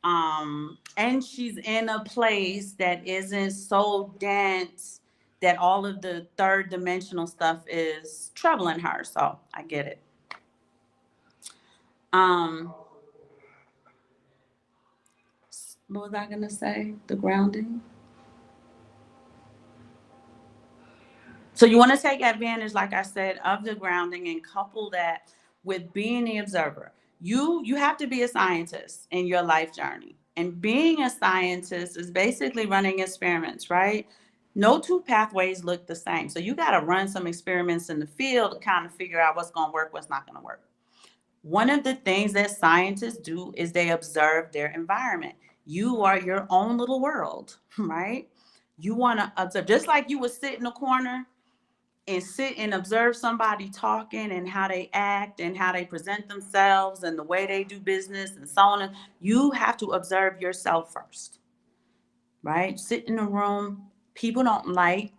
And she's in a place that isn't so dense that all of the third dimensional stuff is troubling her. So I get it. Um, what was I gonna say? The grounding. So you want to take advantage, like I said, of the grounding and couple that with being the observer. You have to be a scientist in your life journey. And being a scientist is basically running experiments, right? No two pathways look the same. So you got to run some experiments in the field to kind of figure out what's going to work, what's not going to work. One of the things that scientists do is they observe their environment. You are your own little world, right? You want to observe, just like you would sit in a corner and sit and observe somebody talking and how they act and how they present themselves and the way they do business and so on. You have to observe yourself first, right? Sit in a room. People don't like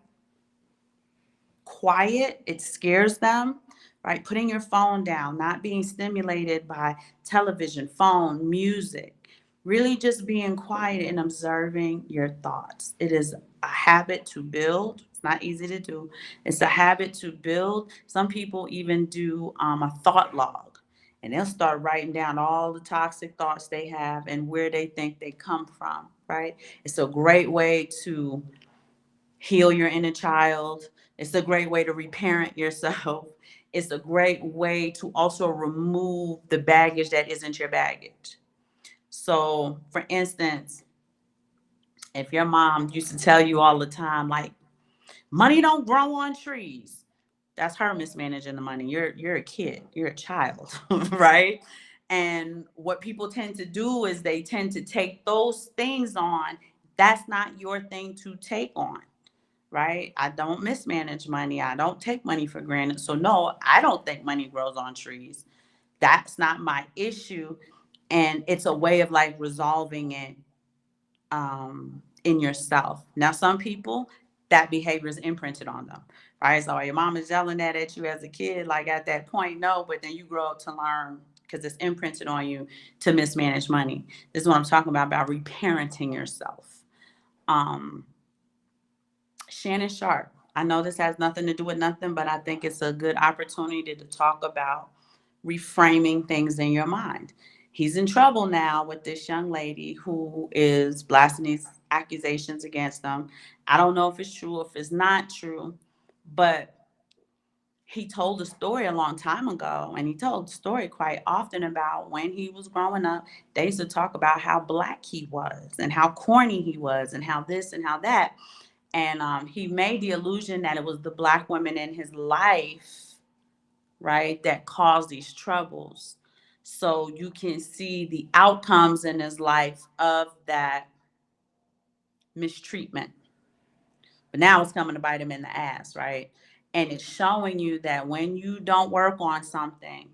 quiet, it scares them, right? Putting your phone down, not being stimulated by television, phone, music, really just being quiet and observing your thoughts. It is a habit to build. It's not easy to do. It's a habit to build. Some people even do a thought log, and they'll start writing down all the toxic thoughts they have and where they think they come from, right? It's a great way to heal your inner child. It's a great way to reparent yourself. It's a great way to also remove the baggage that isn't your baggage. So, for instance, if your mom used to tell you all the time, like, money don't grow on trees, that's her mismanaging the money. You're a kid, you're a child, right? And what people tend to do is they tend to take those things on. That's not your thing to take on, right? I don't mismanage money. I don't take money for granted. So, no, I don't think money grows on trees. That's not my issue. And it's a way of like resolving it in yourself. Now, some people, that behavior is imprinted on them, right? So, your mom is yelling that at you as a kid, like at that point, no, but then you grow up to learn because it's imprinted on you to mismanage money. This is what I'm talking about reparenting yourself. Um, Shannon Sharp. I know this has nothing to do with nothing, but I think it's a good opportunity to talk about reframing things in your mind. He's in trouble now with this young lady who is blasting these accusations against him. I don't know if it's true, or if it's not true, but he told a story a long time ago, and he told the story quite often about when he was growing up. They used to talk about how black he was and how corny he was and how this and how that. And he made the illusion that it was the black women in his life, right, that caused these troubles. So you can see the outcomes in his life of that mistreatment. But now it's coming to bite him in the ass, right? And it's showing you that when you don't work on something,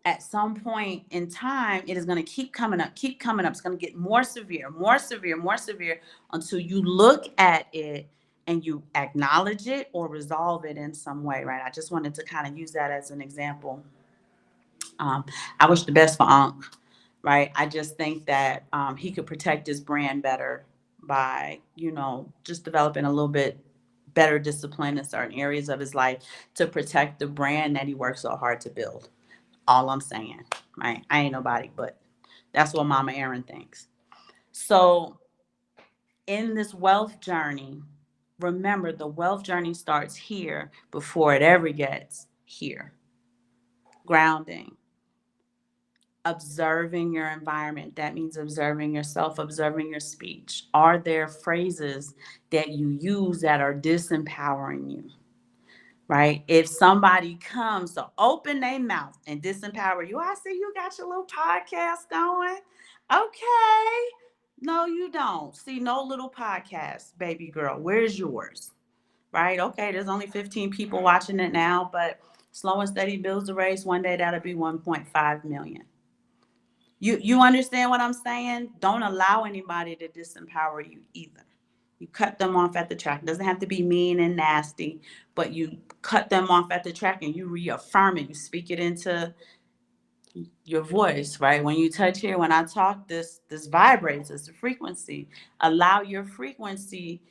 at some point in time, it is going to keep coming up, keep coming up. It's going to get more severe, more severe, more severe until you look at it and you acknowledge it or resolve it in some way, right? I just wanted to kind of use that as an example. I wish the best for Unc, right? I just think that he could protect his brand better by, just developing a little bit better discipline in certain areas of his life to protect the brand that he worked so hard to build. All I'm saying, right? I ain't nobody, but that's what Mama Erin thinks. So, in this wealth journey, remember the wealth journey starts here before it ever gets here. Grounding, observing your environment. That means observing yourself, observing your speech. Are there phrases that you use that are disempowering you? Right? If somebody comes to open their mouth and disempower you, I see you got your little podcast going. Okay. No, you don't. See, no little podcast, baby girl. Where's yours? Right? Okay, there's only 15 people watching it now, but slow and steady builds the race. One day that'll be 1.5 million. You understand what I'm saying? Don't allow anybody to disempower you either. You cut them off at the track. It doesn't have to be mean and nasty, but you cut them off at the track and you reaffirm it. You speak it into your voice, right? When you touch here, when I talk, this vibrates. It's a frequency. Allow your frequency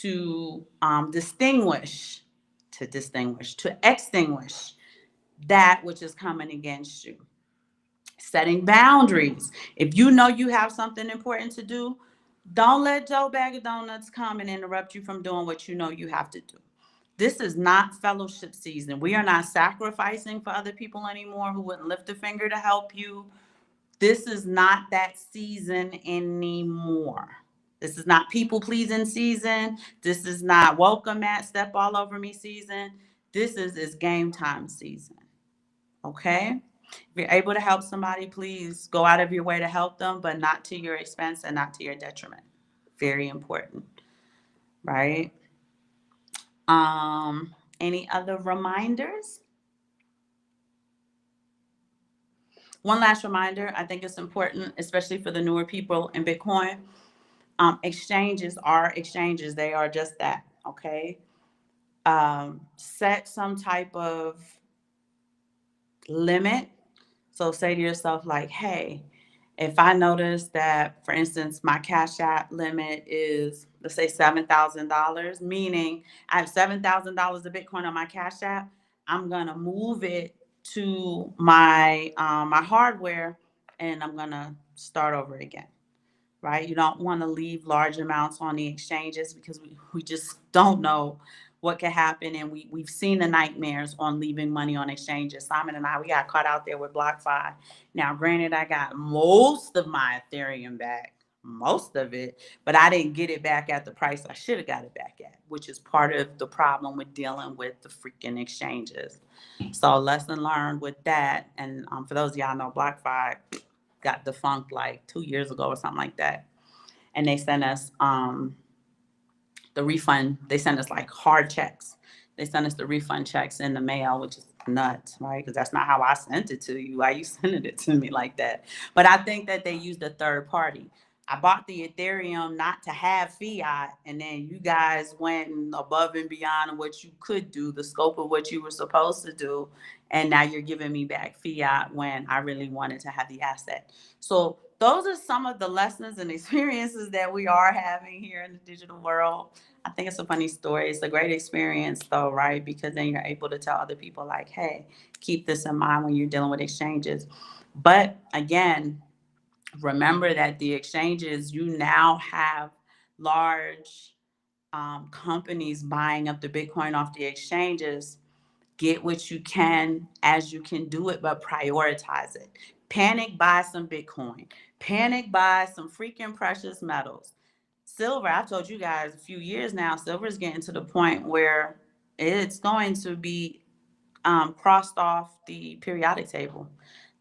to to extinguish that which is coming against you. Setting boundaries. If you know you have something important to do, don't let Joe Bag of Donuts come and interrupt you from doing what you know you have to do. This is not fellowship season. We are not sacrificing for other people anymore who wouldn't lift a finger to help you. This is not that season anymore. This is not people pleasing season. This is not welcome at step all over me season. This is game time season. Okay? If you're able to help somebody, please go out of your way to help them, but not to your expense and not to your detriment. Very important, right? Any other reminders? One last reminder, I think it's important, especially for the newer people in Bitcoin. Exchanges are exchanges. They are just that, okay? Set some type of limit. So say to yourself, like, hey, if I notice that, for instance, my Cash App limit is, let's say, $7,000, meaning I have $7,000 of Bitcoin on my Cash App, I'm gonna move it to my my hardware, and I'm gonna start over again. Right? You don't want to leave large amounts on the exchanges because we just don't know what could happen. And we've seen the nightmares on leaving money on exchanges. Simon and I, we got caught out there with BlockFi. Now, granted, I got most of my Ethereum back, most of it, but I didn't get it back at the price I should have got it back at, which is part of the problem with dealing with the freaking exchanges. So lesson learned with that. And for those of y'all know, BlockFi got defunct like 2 years ago or something like that. And they sent us the refund. They sent us like hard checks. They sent us the refund checks in the mail, which is nuts, right? Because that's not how I sent it to you. Why you sending it to me like that? But I think that they used a third party. I bought the Ethereum not to have fiat, and then you guys went above and beyond what you could do, the scope of what you were supposed to do, and now you're giving me back fiat when I really wanted to have the asset. So those are some of the lessons and experiences that we are having here in the digital world. I think it's a funny story. It's a great experience, though, right? Because then you're able to tell other people, like, hey, keep this in mind when you're dealing with exchanges. But again, remember that the exchanges, you now have large companies buying up the Bitcoin off the exchanges. Get what you can as you can do it, but prioritize it. Panic buy some Bitcoin. Panic buy some freaking precious metals. Silver, I've told you guys a few years now, silver is getting to the point where it's going to be crossed off the periodic table.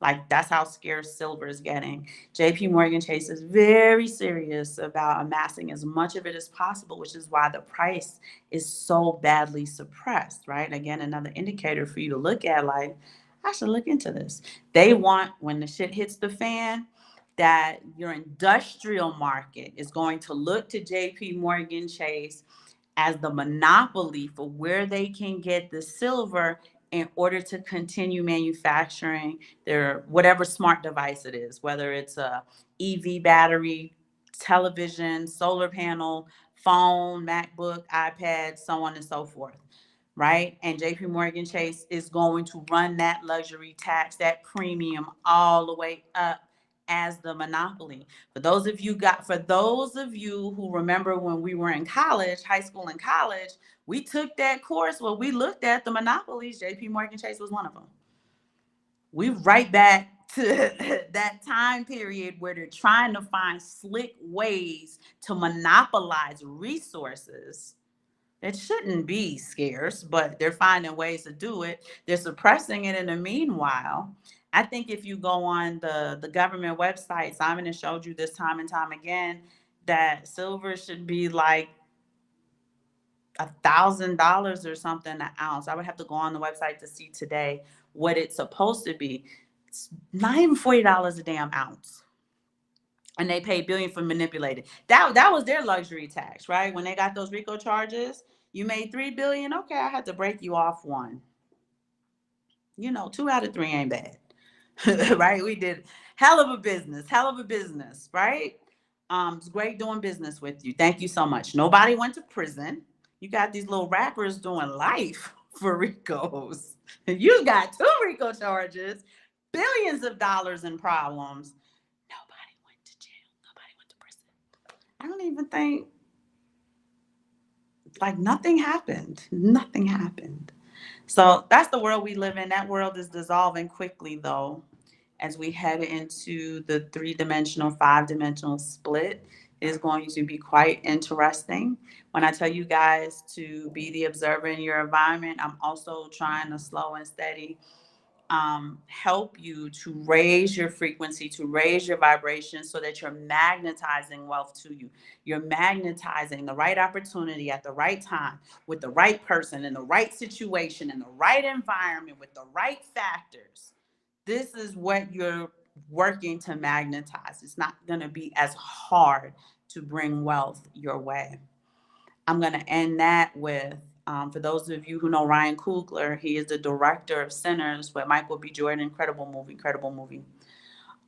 Like, that's how scarce silver is getting. JP Morgan Chase is very serious about amassing as much of it as possible, which is why the price is so badly suppressed, right? Again, another indicator for you to look at, like, I should look into this. They want, when the shit hits the fan, that your industrial market is going to look to JP Morgan Chase as the monopoly for where they can get the silver in order to continue manufacturing their whatever smart device it is, whether it's a EV battery, television, solar panel, phone, MacBook, iPad, so on and so forth, right? And JP Morgan Chase is going to run that luxury tax, that premium all the way up as the monopoly. For those of you who remember when we were in college, high school and college, we took that course where we looked at the monopolies. JP Morgan Chase was one of them. We right back to that time period where they're trying to find slick ways to monopolize resources that shouldn't be scarce, but they're finding ways to do it. They're suppressing it in the meanwhile. I think if you go on the government website, Simon has showed you this time and time again, that silver should be like $1,000 or something an ounce. I would have to go on the website to see today what it's supposed to be. It's not even $40 a damn ounce. And they paid billion for manipulated. That was their luxury tax, right? When they got those RICO charges, you made 3 billion. Okay, I had to break you off one. 2 out of 3 ain't bad. Right? We did hell of a business, right? It's great doing business with you. Thank you so much. Nobody went to prison. You got these little rappers doing life for RICOs. You got 2 RICO charges, billions of dollars in problems. Nobody went to jail. Nobody went to prison. I don't even think Like nothing happened. Nothing happened. So that's the world we live in. That world is dissolving quickly, though, as we head into the three-dimensional, five-dimensional split. It is going to be quite interesting. When I tell you guys to be the observer in your environment, I'm also trying to slow and steady help you to raise your frequency, to raise your vibration so that you're magnetizing wealth to you. You're magnetizing the right opportunity at the right time with the right person in the right situation in the right environment with the right factors. This is what you're working to magnetize. It's not going to be as hard to bring wealth your way. I'm going to end that with, for those of you who know Ryan Coogler, he is the director of Sinners with Michael B. Jordan. Incredible movie, incredible movie.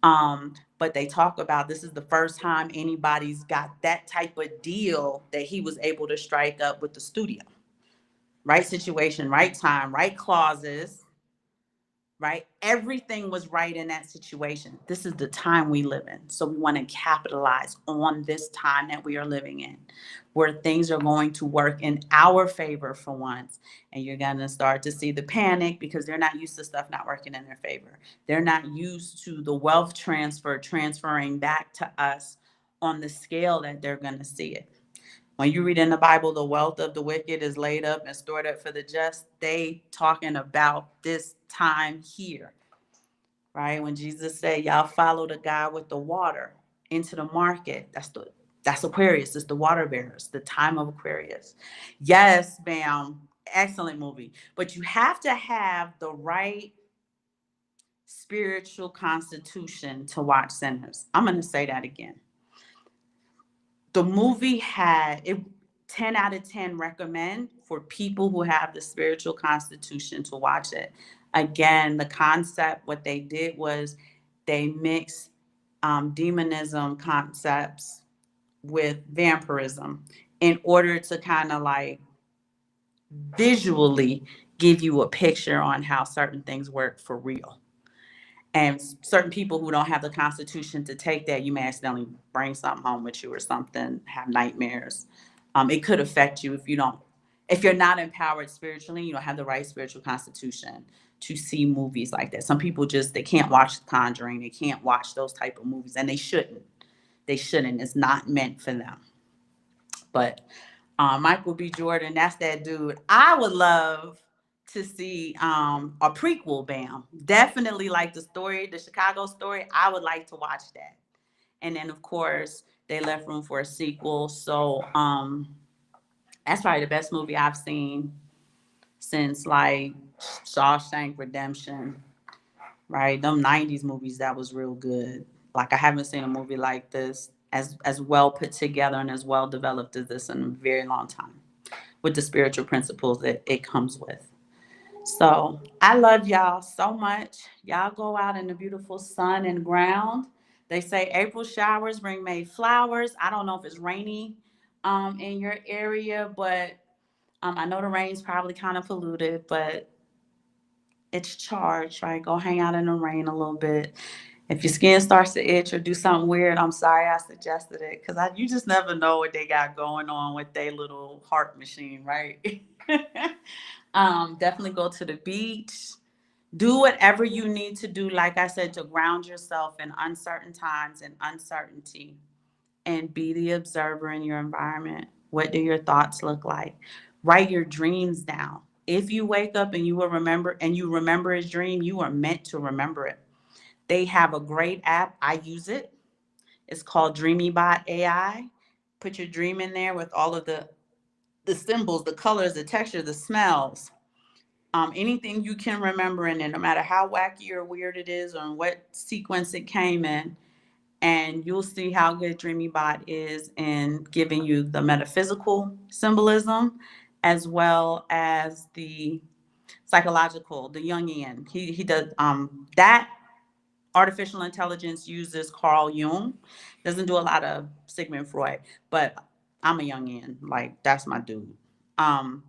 But they talk about this is the first time anybody's got that type of deal that he was able to strike up with the studio. Right situation, right time, right clauses, right? Everything was right in that situation. This is the time we live in. So we want to capitalize on this time that we are living in, where things are going to work in our favor for once. And you're going to start to see the panic because they're not used to stuff not working in their favor. They're not used to the wealth transfer transferring back to us on the scale that they're going to see it. When you read in the Bible, the wealth of the wicked is laid up and stored up for the just, they talking about this time here, right? When Jesus said, y'all follow the guy with the water into the market, that's Aquarius, it's the water bearers, the time of Aquarius. Yes, bam, excellent movie. But you have to have the right spiritual constitution to watch Sinners. I'm going to say that again. The movie had it 10 out of 10 recommend for people who have the spiritual constitution to watch it. Again, the concept, what they did was they mixed demonism concepts with vampirism in order to kind of like visually give you a picture on how certain things work for real. And certain people who don't have the constitution to take that, you may accidentally bring something home with you or something, have nightmares. It could affect you if you're not empowered spiritually, you don't have the right spiritual constitution to see movies like that. Some people just, they can't watch The Conjuring, they can't watch those type of movies, and they shouldn't. They shouldn't. It's not meant for them. But Michael B. Jordan, that's that dude. I would love to see a prequel, bam. Definitely like the story, the Chicago story. I would like to watch that. And then of course they left room for a sequel. So that's probably the best movie I've seen since like Shawshank Redemption, right? Them 90s movies that was real good. Like I haven't seen a movie like this as well put together and as well developed as this in a very long time with the spiritual principles that it comes with. So I love y'all so much. Y'all go out in the beautiful sun and ground. They say April showers bring May flowers. I don't know if it's rainy in your area, but I know the rain's probably kind of polluted, but it's charged, right? Go hang out in the rain a little bit. If your skin starts to itch or do something weird, I'm sorry I suggested it because you just never know what they got going on with their little heart machine, right? Definitely go to the beach. Do whatever you need to do, like I said, to ground yourself in uncertain times and uncertainty and be the observer in your environment. What do your thoughts look like? Write your dreams down. If you wake up and you remember a dream, you are meant to remember it. They have a great app. I use it. It's called DreamyBot AI. Put your dream in there with all of the symbols, the colors, the texture, the smells. Anything you can remember in it, no matter how wacky or weird it is or in what sequence it came in, and you'll see how good DreamyBot is in giving you the metaphysical symbolism as well as the psychological, the Jungian. He does that. Artificial intelligence uses Carl Jung. Doesn't do a lot of Sigmund Freud, but I'm a Jungian. Like that's my dude. Um,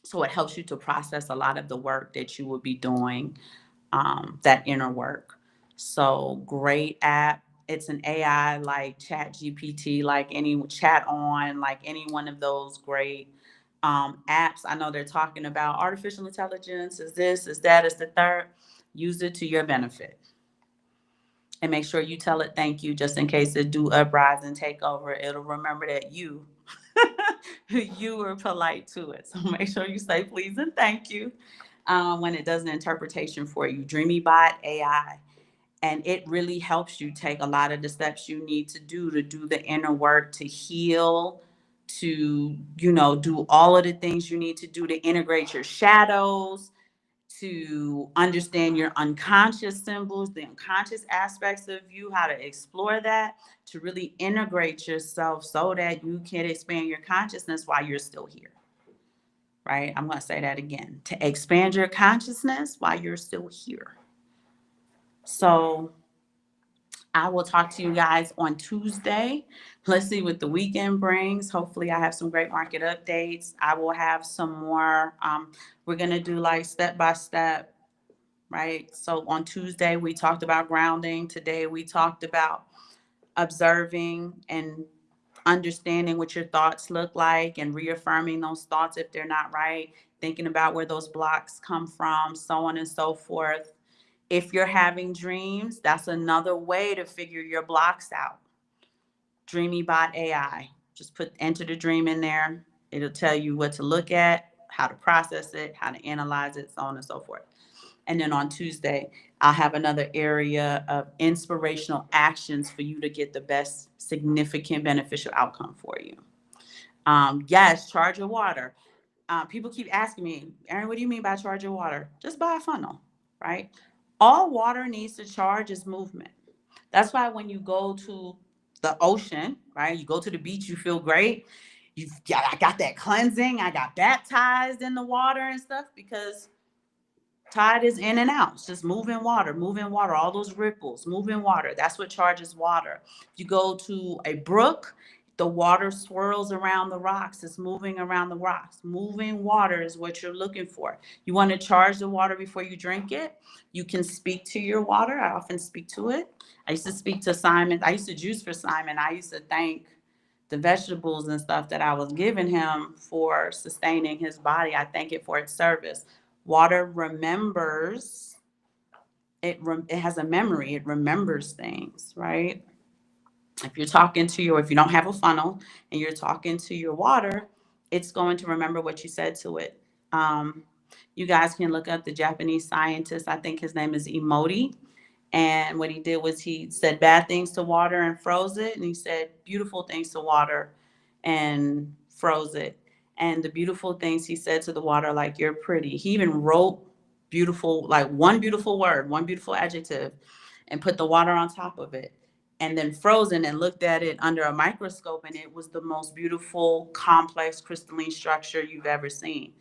so it helps you to process a lot of the work that you will be doing, that inner work. So great app. It's an AI like Chat GPT, like any chat on, like any one of those great apps. I know they're talking about artificial intelligence is this, is that, is the third. Use it to your benefit. And make sure you tell it thank you just in case it do uprise and take over. It'll remember that you were polite to it. So make sure you say please and thank you when it does an interpretation for you. DreamyBot AI. And it really helps you take a lot of the steps you need to do the inner work, to heal, to, do all of the things you need to do to integrate your shadows, to understand your unconscious symbols, the unconscious aspects of you, how to explore that, to really integrate yourself so that you can expand your consciousness while you're still here. Right? I'm going to say that again. To expand your consciousness while you're still here. So I will talk to you guys on Tuesday. Let's see what the weekend brings. Hopefully, I have some great market updates. I will have some more. We're going to do like step by step, right? So on Tuesday, we talked about grounding. Today, we talked about observing and understanding what your thoughts look like and reaffirming those thoughts if they're not right, thinking about where those blocks come from, so on and so forth. If you're having dreams, that's another way to figure your blocks out. DreamyBot AI. Just enter the dream in there. It'll tell you what to look at, how to process it, how to analyze it, so on and so forth. And then on Tuesday, I'll have another area of inspirational actions for you to get the best significant beneficial outcome for you. Yes, charge your water. People keep asking me, Erin, what do you mean by charge your water? Just buy a funnel, right? All water needs to charge is movement. That's why when you go to the ocean, right? You go to the beach, you feel great. I got that cleansing. I got baptized in the water and stuff because tide is in and out. It's just moving water, all those ripples, moving water. That's what charges water. You go to a brook, the water swirls around the rocks. It's moving around the rocks. Moving water is what you're looking for. You want to charge the water before you drink it. You can speak to your water. I often speak to it. I used to speak to Simon. I used to juice for Simon. I used to thank the vegetables and stuff that I was giving him for sustaining his body. I thank it for its service. Water remembers. It has a memory. It remembers things, right? If you're talking to if you don't have a funnel and you're talking to your water, it's going to remember what you said to it. You guys can look up the Japanese scientist. I think his name is Emoti. And what he did was he said bad things to water and froze it. And he said beautiful things to water and froze it. And the beautiful things he said to the water, like, you're pretty. He even wrote beautiful, like one beautiful word, one beautiful adjective, and put the water on top of it. And then frozen and looked at it under a microscope. And it was the most beautiful, complex, crystalline structure you've ever seen.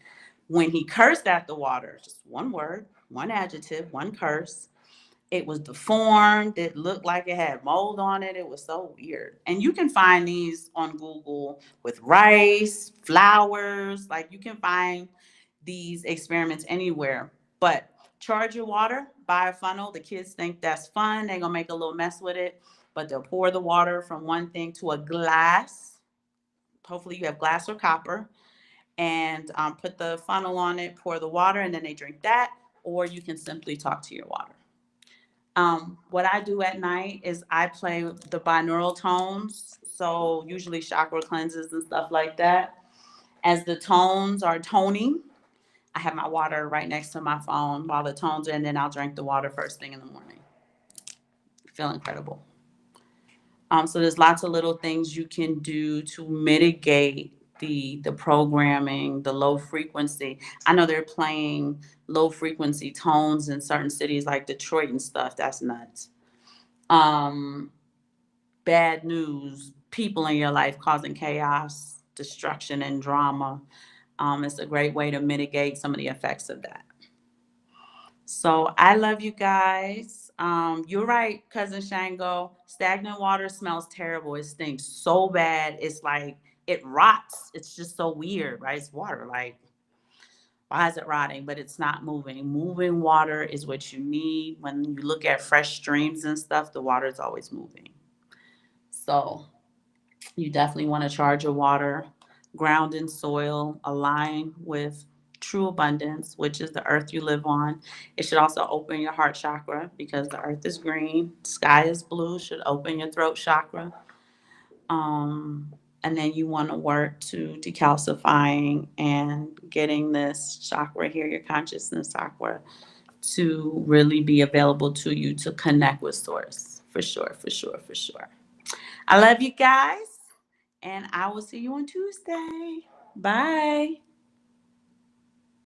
When he cursed at the water, just one word, one adjective, one curse, it was deformed. It looked like it had mold on it. It was so weird. And you can find these on Google with rice, flowers. Like, you can find these experiments anywhere. But charge your water, buy a funnel. The kids think that's fun. They're going to make a little mess with it. But they'll pour the water from one thing to a glass. Hopefully you have glass or copper. And put the funnel on it, pour the water, and then they drink that. Or you can simply talk to your water. What I do at night is I play the binaural tones, so usually chakra cleanses and stuff like that. As the tones are toning, I have my water right next to my phone while the tones are, and then I'll drink the water first thing in the morning. Feel incredible. So there's lots of little things you can do to mitigate the programming, the low frequency. I know they're playing low frequency tones in certain cities like Detroit and stuff. That's nuts. Bad news, people in your life causing chaos, destruction, and drama. It's a great way to mitigate some of the effects of that. So I love you guys. You're right, cousin Shango. Stagnant water smells terrible. It stinks so bad. It's like it rots. It's just so weird, right? It's water. Like, why is it rotting? But it's not moving. Moving water is what you need. When you look at fresh streams and stuff, the water is always moving. So you definitely want to charge your water. ground in soil, align with true abundance, which is the earth you live on. It should also open your heart chakra because the earth is green, sky is blue, should open your throat chakra. Um, and then you want to work to decalcifying and getting this chakra here, your consciousness chakra, to really be available to you to connect with source. For sure, for sure, for sure. I love you guys, and I will see you on Tuesday. Bye.